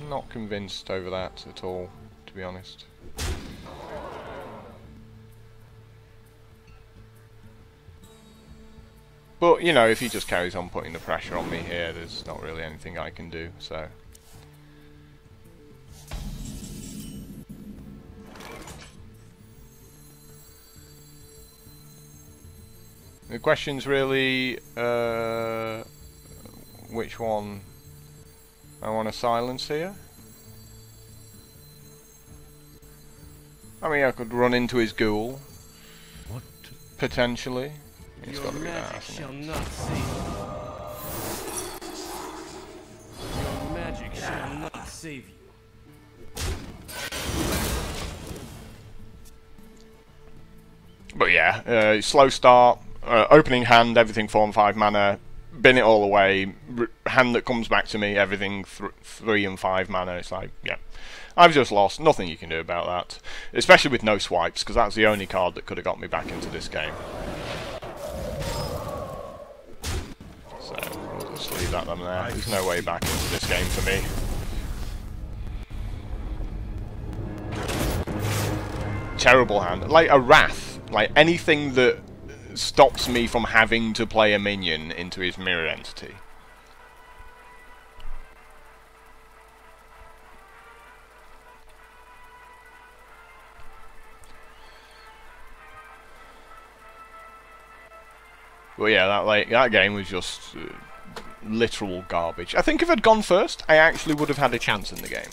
Not convinced over that at all, to be honest. But, you know, if he just carries on putting the pressure on me here, there's not really anything I can do, so... The question's really, which one I want to silence here. I mean, I could run into his ghoul, What? potentially. It's Your got to be that, magic hasn't shall it? not save you. Your magic shall not save you. But yeah, slow start, opening hand, everything 4 and 5 mana, bin it all away, hand that comes back to me, everything 3 and 5 mana. It's like, yeah, I've just lost, nothing you can do about that. Especially with no swipes, because that's the only card that could have got me back into this game. So, we'll just leave that them there. There's no way back into this game for me. Terrible hand. Like a Wrath. Like anything that stops me from having to play a minion into his mirror entity. But yeah, that game was just literal garbage. I think if I'd gone first, I actually would have had a chance in the game.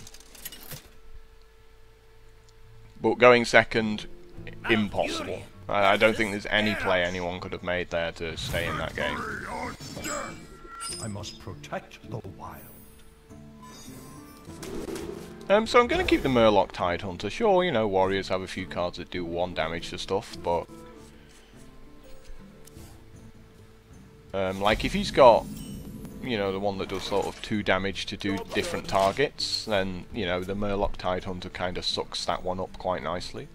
But going second, impossible. I don't think there's any play anyone could have made there to stay in that game. I must protect the wild. So I'm going to keep the Murloc Tidehunter. Sure, you know, warriors have a few cards that do 1 damage to stuff, but... like if he's got, you know, the one that does sort of 2 damage to 2 different targets, then, you know, the Murloc Tidehunter kind of sucks that one up quite nicely.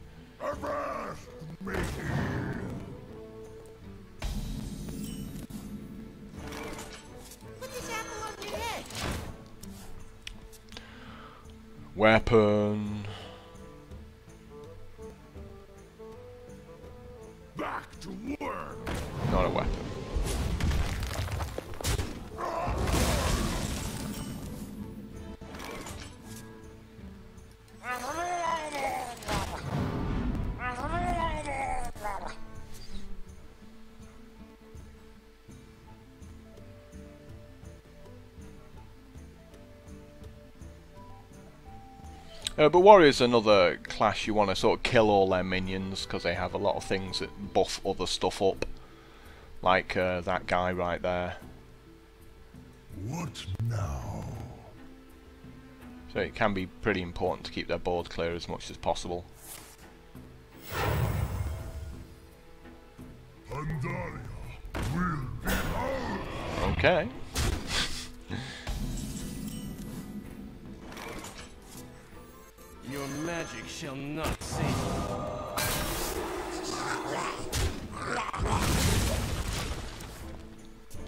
Weapon. Back to work. Not a weapon. But warriors are another class you want to sort of kill all their minions because they have a lot of things that buff other stuff up, like that guy right there. What now? So it can be pretty important to keep their board clear as much as possible. Pandaria will be ours. Okay. Your magic shall not save you.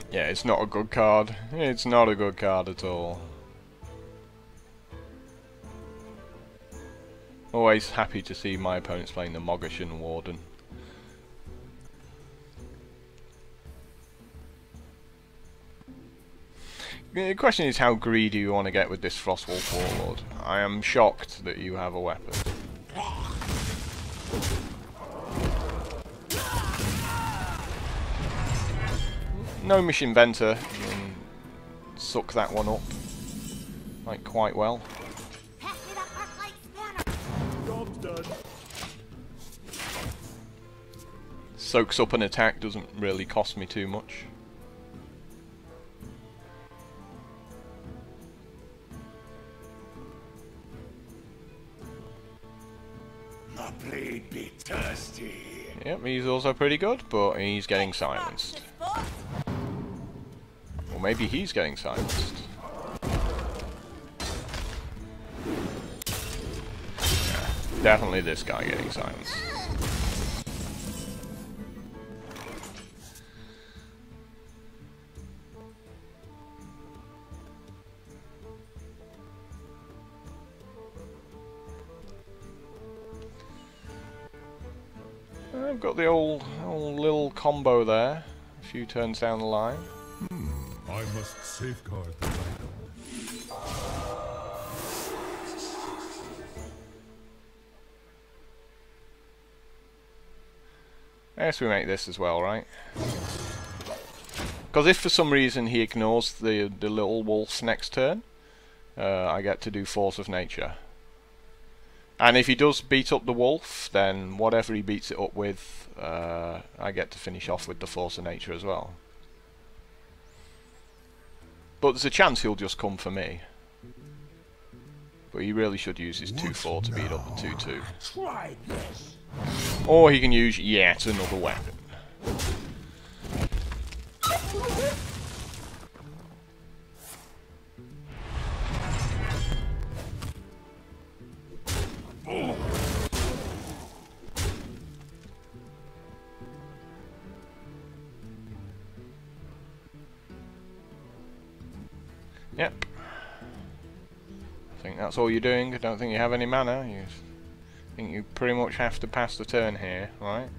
Yeah, it's not a good card. It's not a good card at all. Always happy to see my opponents playing the Mogashan Warden. The question is how greedy you want to get with this Frostwolf Warlord. I am shocked that you have a weapon. Gnomish Inventor can suck that one up, like, quite well. Job's done. Soaks up an attack, doesn't really cost me too much. My blade be thirsty. Yep, he's also pretty good, but he's getting silenced. Or maybe he's getting silenced. Yeah, definitely this guy getting silenced. I've got the old little combo there. A few turns down the line. I must safeguard the item. I guess we make this as well, right? Because if for some reason he ignores the little wolves next turn, I get to do Force of Nature. And if he does beat up the wolf, then whatever he beats it up with, I get to finish off with the Force of Nature as well. But there's a chance he'll just come for me. But he really should use his 2-4 to beat up the 2-2. Try this. Or he can use yet another weapon. Yep. I think that's all you're doing. I don't think you have any mana. You think you pretty much have to pass the turn here, right?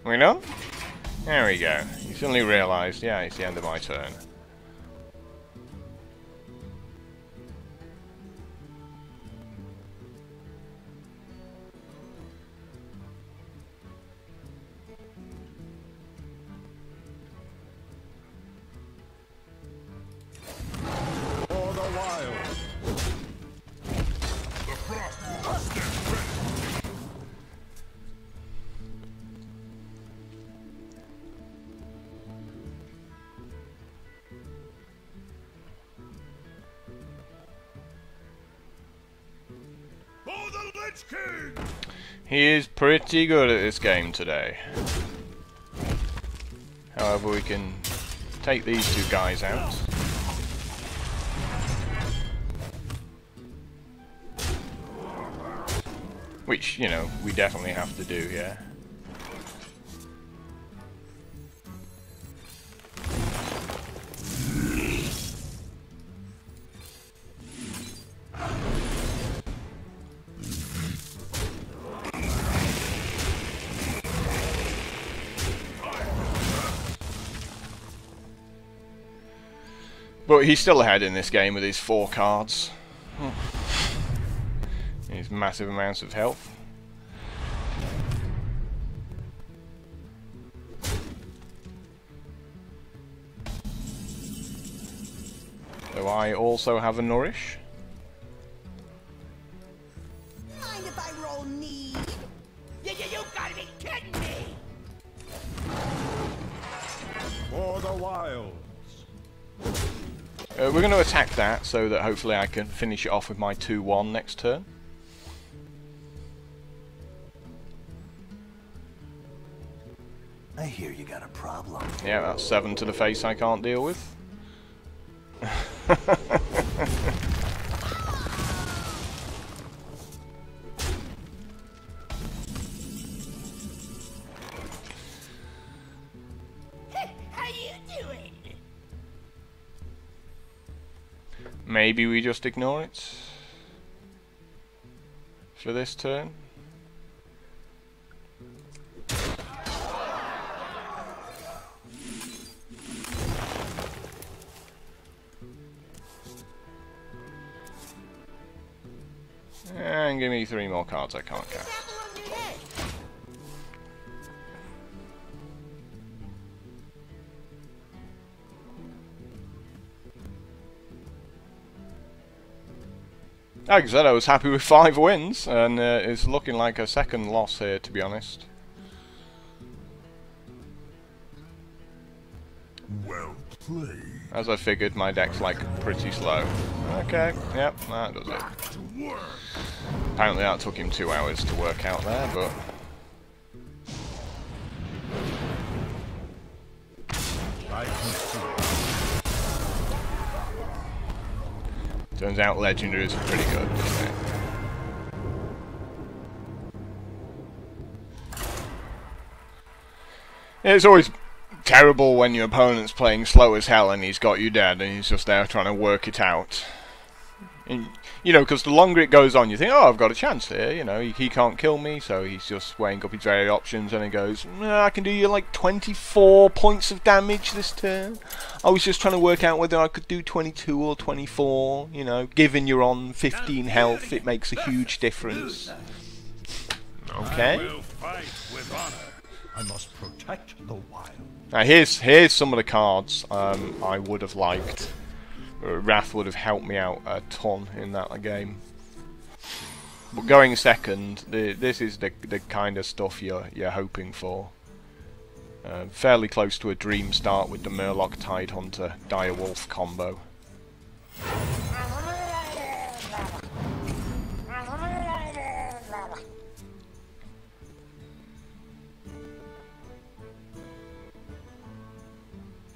We know? There we go. You suddenly realised, yeah, it's the end of my turn. For the wild. For the Lich King! He is pretty good at this game today. However, we can take these two guys out. Which, you know, we definitely have to do here. But he's still ahead in this game with his 4 cards. His massive amounts of health. So I also have a Nourish. Mind if I roll need? You gotta be kidding me! For the wilds. We're going to attack that so that hopefully I can finish it off with my 2-1 next turn. I hear you got a problem. Yeah, that's 7 to the face I can't deal with. How you doing? Maybe we just ignore it for this turn. And give me 3 more cards I can't cast. Like I said, I was happy with 5 wins, and it's looking like a second loss here, to be honest. Well played. As I figured, my deck's like pretty slow. Okay, yep, that does it. To work. Apparently that took him 2 hours to work out there, but... I can see. Turns out legendaries are pretty good, isn't it? It's always terrible when your opponent's playing slow as hell and he's got you dead and he's just there trying to work it out. And, you know, because the longer it goes on, you think, oh, I've got a chance here. You know, he can't kill me, so he's just weighing up his various options, and he goes, I can do you like 24 points of damage this turn. I was just trying to work out whether I could do 22 or 24. You know, given you're on 15 health, it makes a huge difference. Okay. I will fight with honor. I must protect the wild. Now here's some of the cards I would have liked. Wrath would have helped me out a ton in that game. But going second, this is the kind of stuff you're hoping for. Fairly close to a dream start with the Murloc Tidehunter Direwolf combo.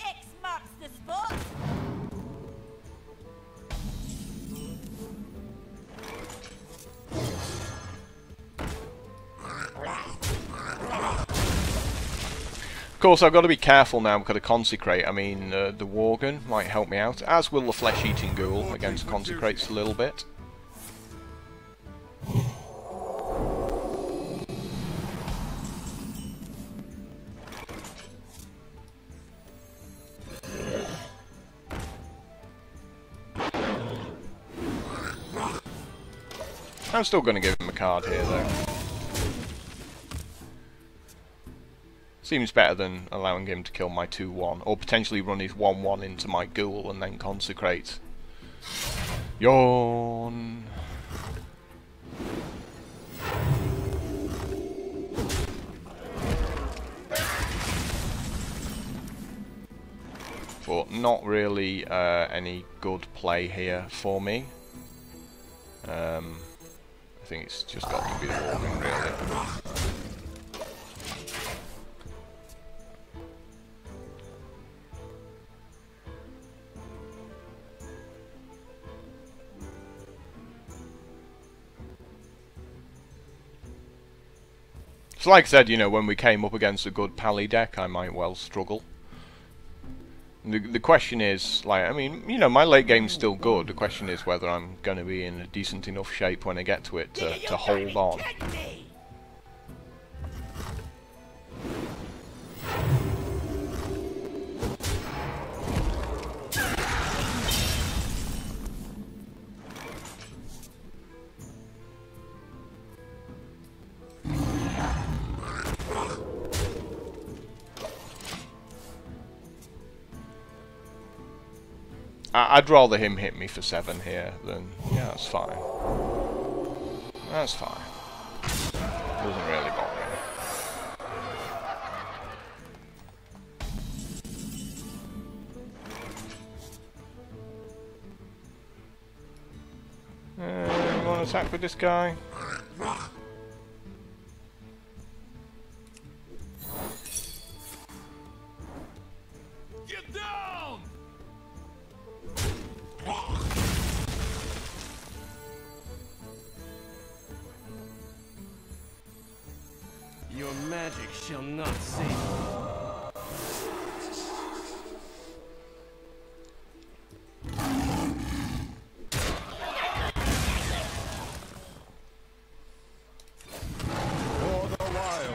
X marks the spot. Of course, I've got to be careful now because of Consecrate. I mean, the Worgen might help me out, as will the Flesh-Eating Ghoul against Consecrates a little bit. I'm still going to give him a card here, though. Seems better than allowing him to kill my 2-1, or potentially run his 1-1 into my ghoul and then consecrate. Yawn. But not really any good play here for me. I think it's just got to be the Worgen, really. So like I said, you know, when we came up against a good Pally deck, I might well struggle. The question is, like, I mean, you know, my late game's still good. The question is whether I'm going to be in a decent enough shape when I get to it to hold on. I'd rather him hit me for 7 here than... yeah, that's fine. That's fine. Doesn't really bother me. You want to attack with this guy? Get down! Your magic shall not save you. For the wild.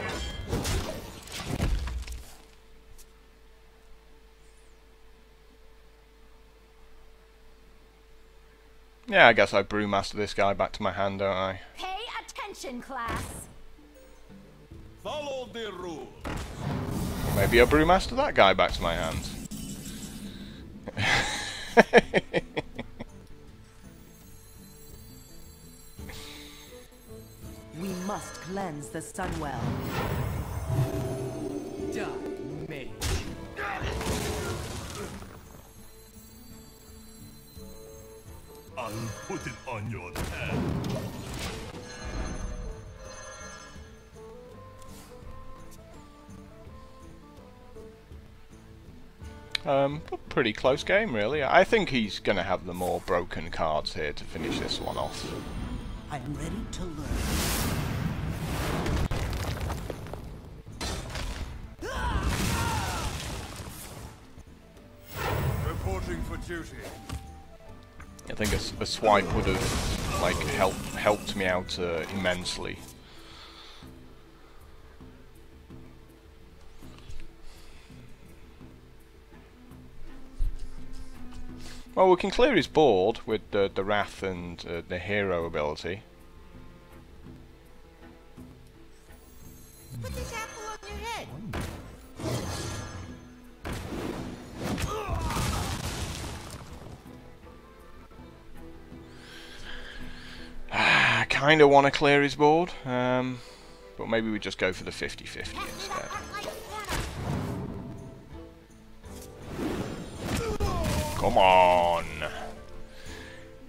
Yeah, I guess I brewmaster this guy back to my hand, don't I? Pay attention, class. Follow the rules. Maybe I'll brewmaster that guy back to my hand. We must cleanse the Sunwell. Die, Mage. I'll put it on your head. Pretty close game, really. I think he's going to have the more broken cards here to finish this one off. I am ready to learn. Reporting for duty. I think a swipe would have like helped me out immensely. Well, we can clear his board with the Wrath and the Hero ability. Put this apple on your head. I kind of want to clear his board, but maybe we just go for the 50-50 instead. Come on!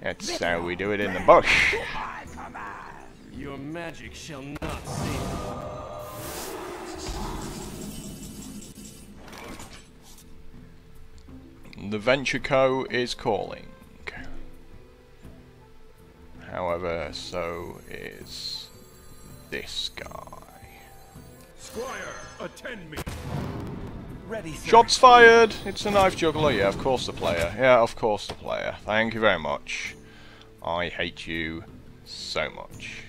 That's how we do it in the bush. Your magic shall not save you. The Venture Co. is calling. However, so is this guy. Squire, attend me. Ready, sir. Shots fired! It's a knife juggler. Yeah, of course the player. Yeah, of course the player. Thank you very much. I hate you so much.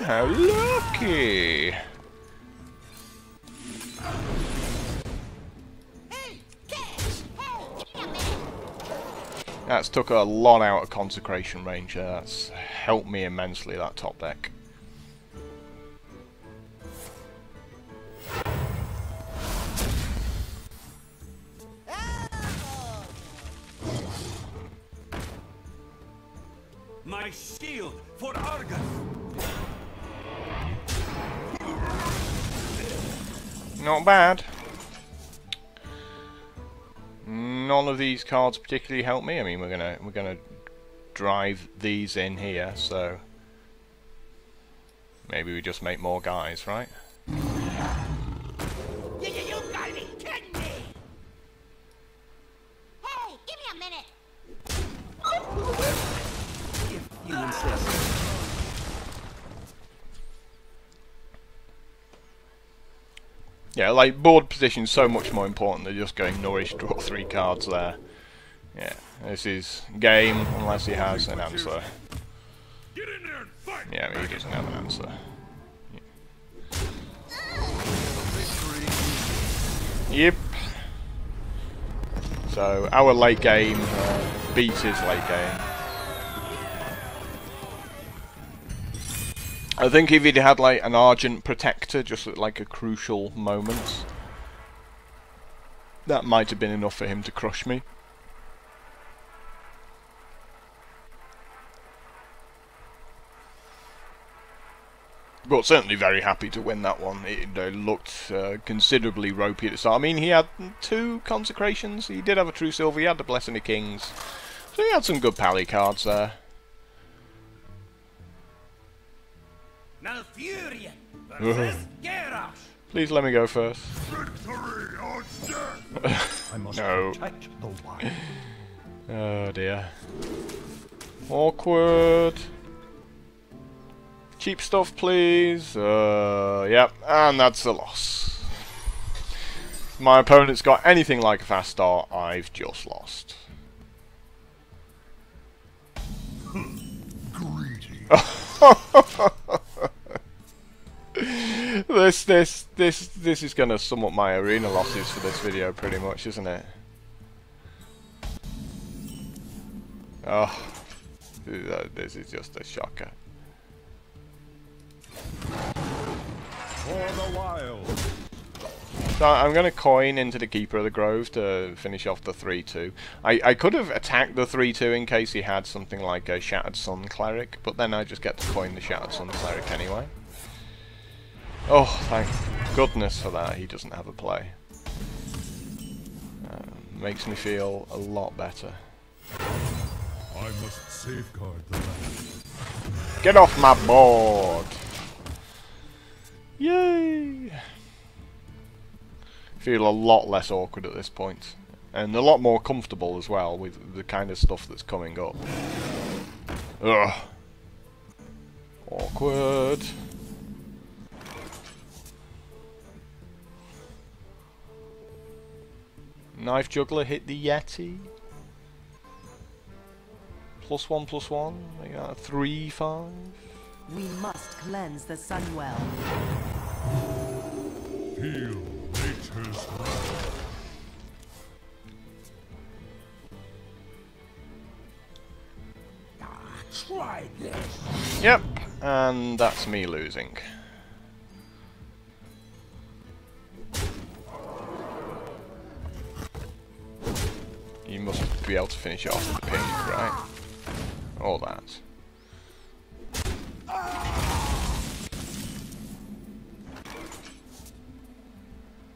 How lucky! That's took a lot out of consecration range. That's helped me immensely, that top deck. My shield for Argus. Not bad. None of these cards particularly help me. I mean, we're gonna drive these in here, so maybe we just make more guys, right? You gotta be kidding me! Hey, give me a minute! If you insist. Yeah, like, board position's so much more important than just going nourish, draw 3 cards there. Yeah, this is game, unless he has an answer. Get in there and fight. Yeah, I mean, he doesn't have an answer. Yep. So, our late game beats his late game. I think if he'd had like an Argent Protector just at like a crucial moment, that might have been enough for him to crush me. But certainly very happy to win that one. It looked considerably ropey at the start. I mean, he had 2 consecrations. He did have a True Silver. He had the Blessing of Kings. So he had some good pally cards there. Malfurion versus Garrosh. Please let me go first. Victory or death. I must No. protect the wild. Oh dear. Awkward. Cheap stuff, please. Yep, and that's a loss. If my opponent's got anything like a fast start, I've just lost. This is gonna sum up my arena losses for this video pretty much, isn't it? Oh, this is just a shocker. For the wild. So I'm going to coin into the Keeper of the Grove to finish off the 3-2. I could have attacked the 3-2 in case he had something like a Shattered Sun Cleric, but then I just get to coin the Shattered Sun Cleric anyway. Oh, thank goodness for that, he doesn't have a play. Makes me feel a lot better. I must safeguard the land. Get off my board! Yay! Feel a lot less awkward at this point, and a lot more comfortable as well with the kind of stuff that's coming up. Ugh. Awkward. Knife Juggler hit the Yeti. +1/+1. We got 3/5. We must cleanse the Sunwell. Feel nature's wrath. Try this. Yep, and that's me losing. You must be able to finish it off with the ping, right? All that.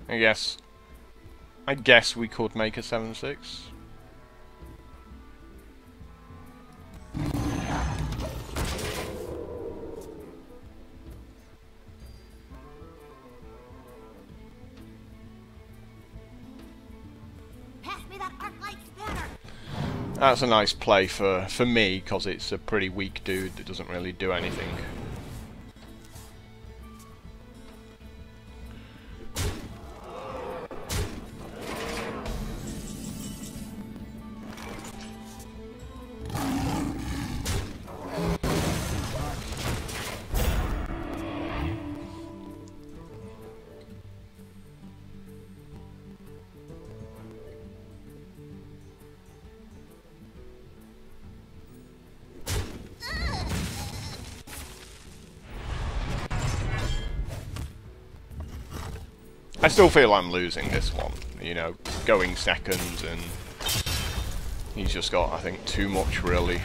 I guess we could make a 7/6. Pass me that arc light spanner. That's a nice play for me, because it's a pretty weak dude that doesn't really do anything. I still feel I'm losing this one, you know, going second, and he's just got, I think, too much, really.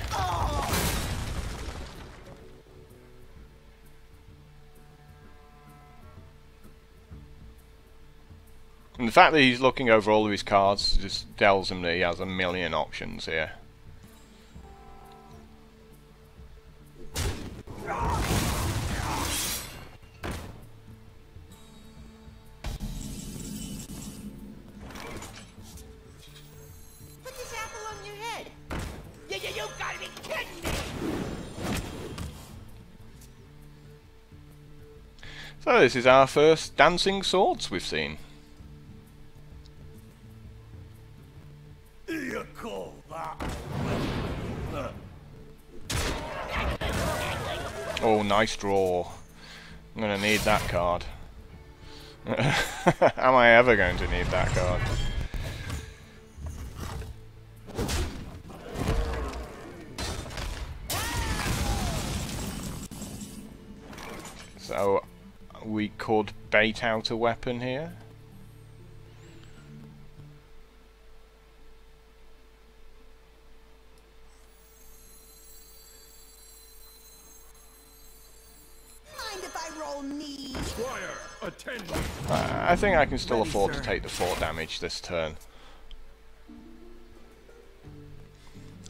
And the fact that he's looking over all of his cards just tells him that he has a million options here. Put this apple on your head. You gotta be kidding me! So this is our first dancing swords we've seen. You call that? Oh, nice draw. I'm gonna need that card. Am I ever going to need that card? So we could bait out a weapon here. Mind if I roll knee? Squire, attend me. I think I can still Ready, afford sir. to take the 4 damage this turn.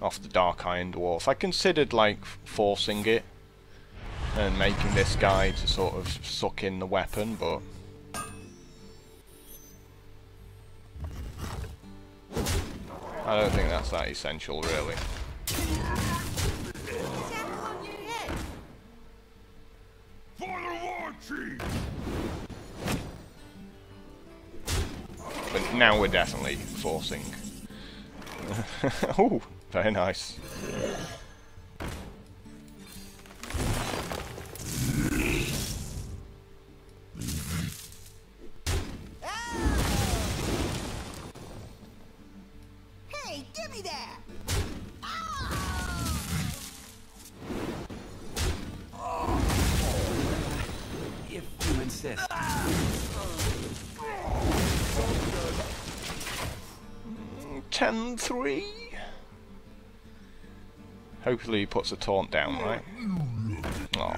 Off the Dark Iron Dwarf. I considered like forcing it and making this guy to sort of suck in the weapon, but I don't think that's that essential, really. Put this apple on your head. For the war chief. But now we're definitely forcing. Oh, very nice. Hey, give me that! If you insist. 10-3. Hopefully he puts a taunt down, right? Oh.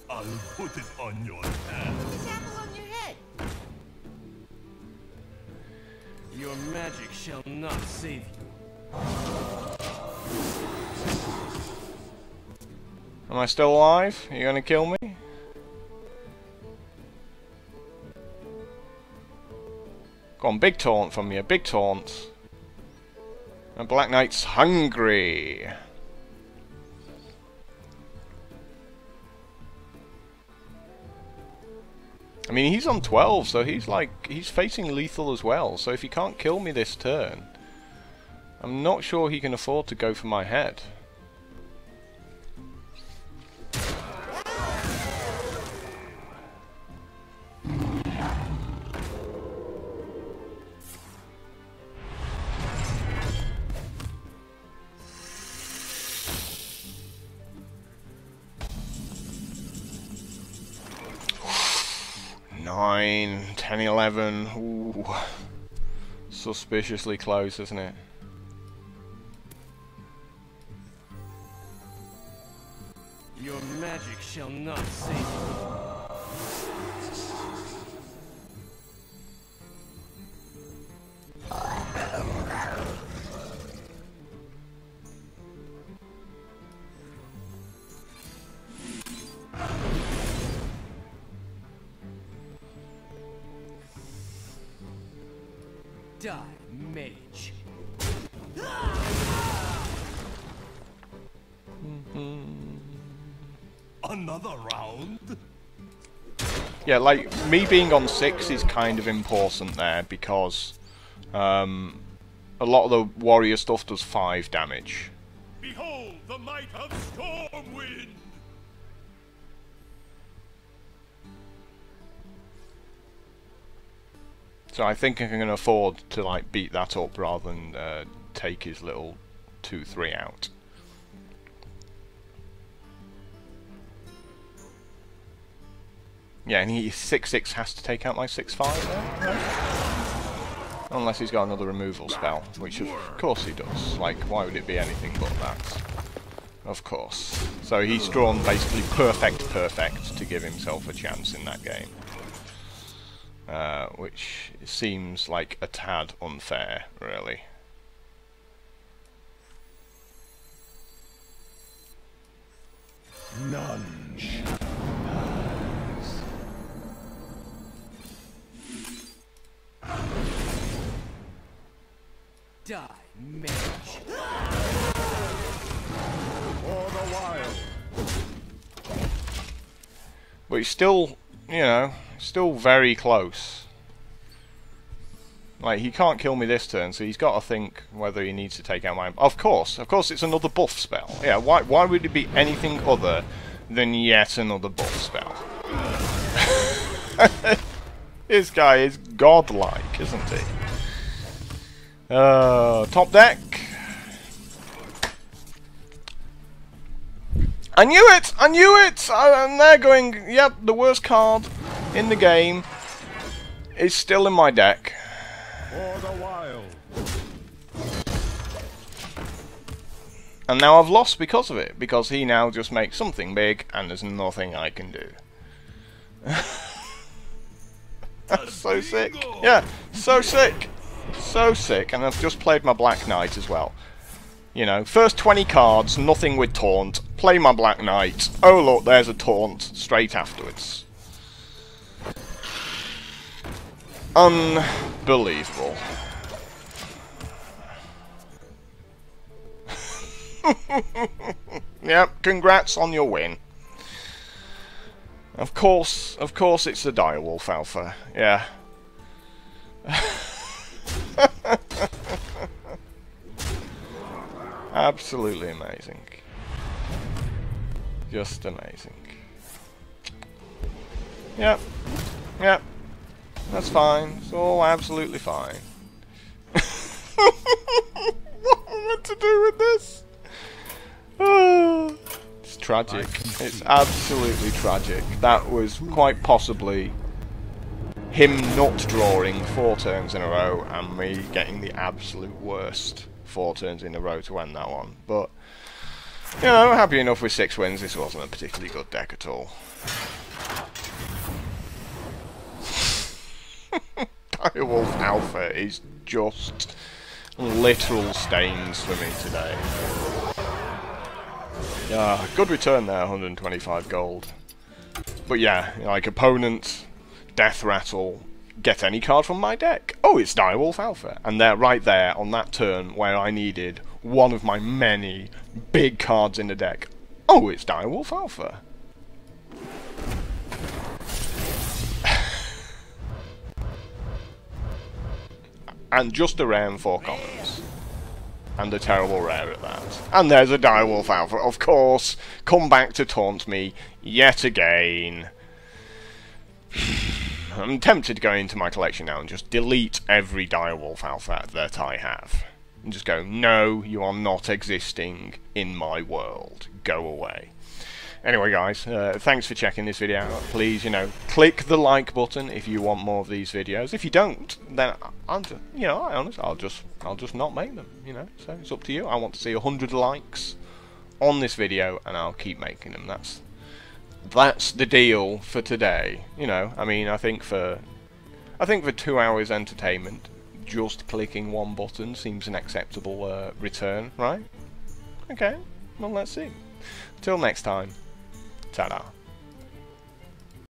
I'll put it on your hand. Put this apple on your head. Your magic shall not save you. Am I still alive? Are you gonna kill me? Go on, big taunt from you, big taunt. And Black Knight's hungry. I mean, he's on 12, so he's facing lethal as well. So if he can't kill me this turn, I'm not sure he can afford to go for my head. Nine, 10, 11. Ooh. Suspiciously close, isn't it? Your magic shall not save you. Die, Mage. Another round? Yeah, like, me being on 6 is kind of important there, because a lot of the warrior stuff does 5 damage. Behold the might of Stormwind! So I think I can afford to, like, beat that up rather than take his little 2-3 out. Yeah, and he 6-6 has to take out my 6-5 there, right? Unless he's got another removal spell, which of course he does. Like, why would it be anything but that? Of course. So he's drawn basically perfect to give himself a chance in that game. Which seems like a tad unfair, really. None shall Die, Mage. for the wild. But he's still, you know, still very close. Like, he can't kill me this turn, so he's got to think whether he needs to take out my... Of course, it's another buff spell. Yeah, why would it be anything other than yet another buff spell? This guy is godlike, isn't he? Top deck. I knew it! I knew it! And they're going, yep, the worst card in the game is still in my deck. For the wild. And now I've lost because of it, because he now just makes something big and there's nothing I can do. That's so sick. Yeah, so sick. So sick. And I've just played my Black Knight as well. You know, first 20 cards, nothing with taunt. Play my Black Knight. Oh look, there's a taunt straight afterwards. Unbelievable. Yep, congrats on your win. Of course it's the Direwolf Alpha. Yeah. Absolutely amazing. Just amazing. Yep. Yep. That's fine. It's all absolutely fine. What am I meant to do with this? Oh, it's tragic. It's absolutely tragic. That was quite possibly him not drawing 4 turns in a row and me getting the absolute worst 4 turns in a row to end that one. But, you know, happy enough with 6 wins. This wasn't a particularly good deck at all. Direwolf Alpha is just literal stains for me today. Good return there, 125 gold. But yeah, like opponents, Death Rattle, get any card from my deck. Oh, it's Direwolf Alpha. And they're right there on that turn where I needed one of my many big cards in the deck. Oh, it's Direwolf Alpha. And just a rare and 4 commons. And a terrible rare at that. And there's a Direwolf Alpha, of course. Come back to taunt me yet again. I'm tempted to go into my collection now and just delete every Direwolf Alpha that I have. And just go, no, you are not existing in my world. Go away. Anyway, guys, thanks for checking this video out. Please, you know, click the like button if you want more of these videos. If you don't, then I'm just, you know, I'll just not make them. You know, so it's up to you. I want to see 100 likes on this video, and I'll keep making them. That's the deal for today. You know, I mean, I think for 2 hours entertainment, just clicking one button seems an acceptable return, right? Okay, well, let's see. Till next time. Ta-da.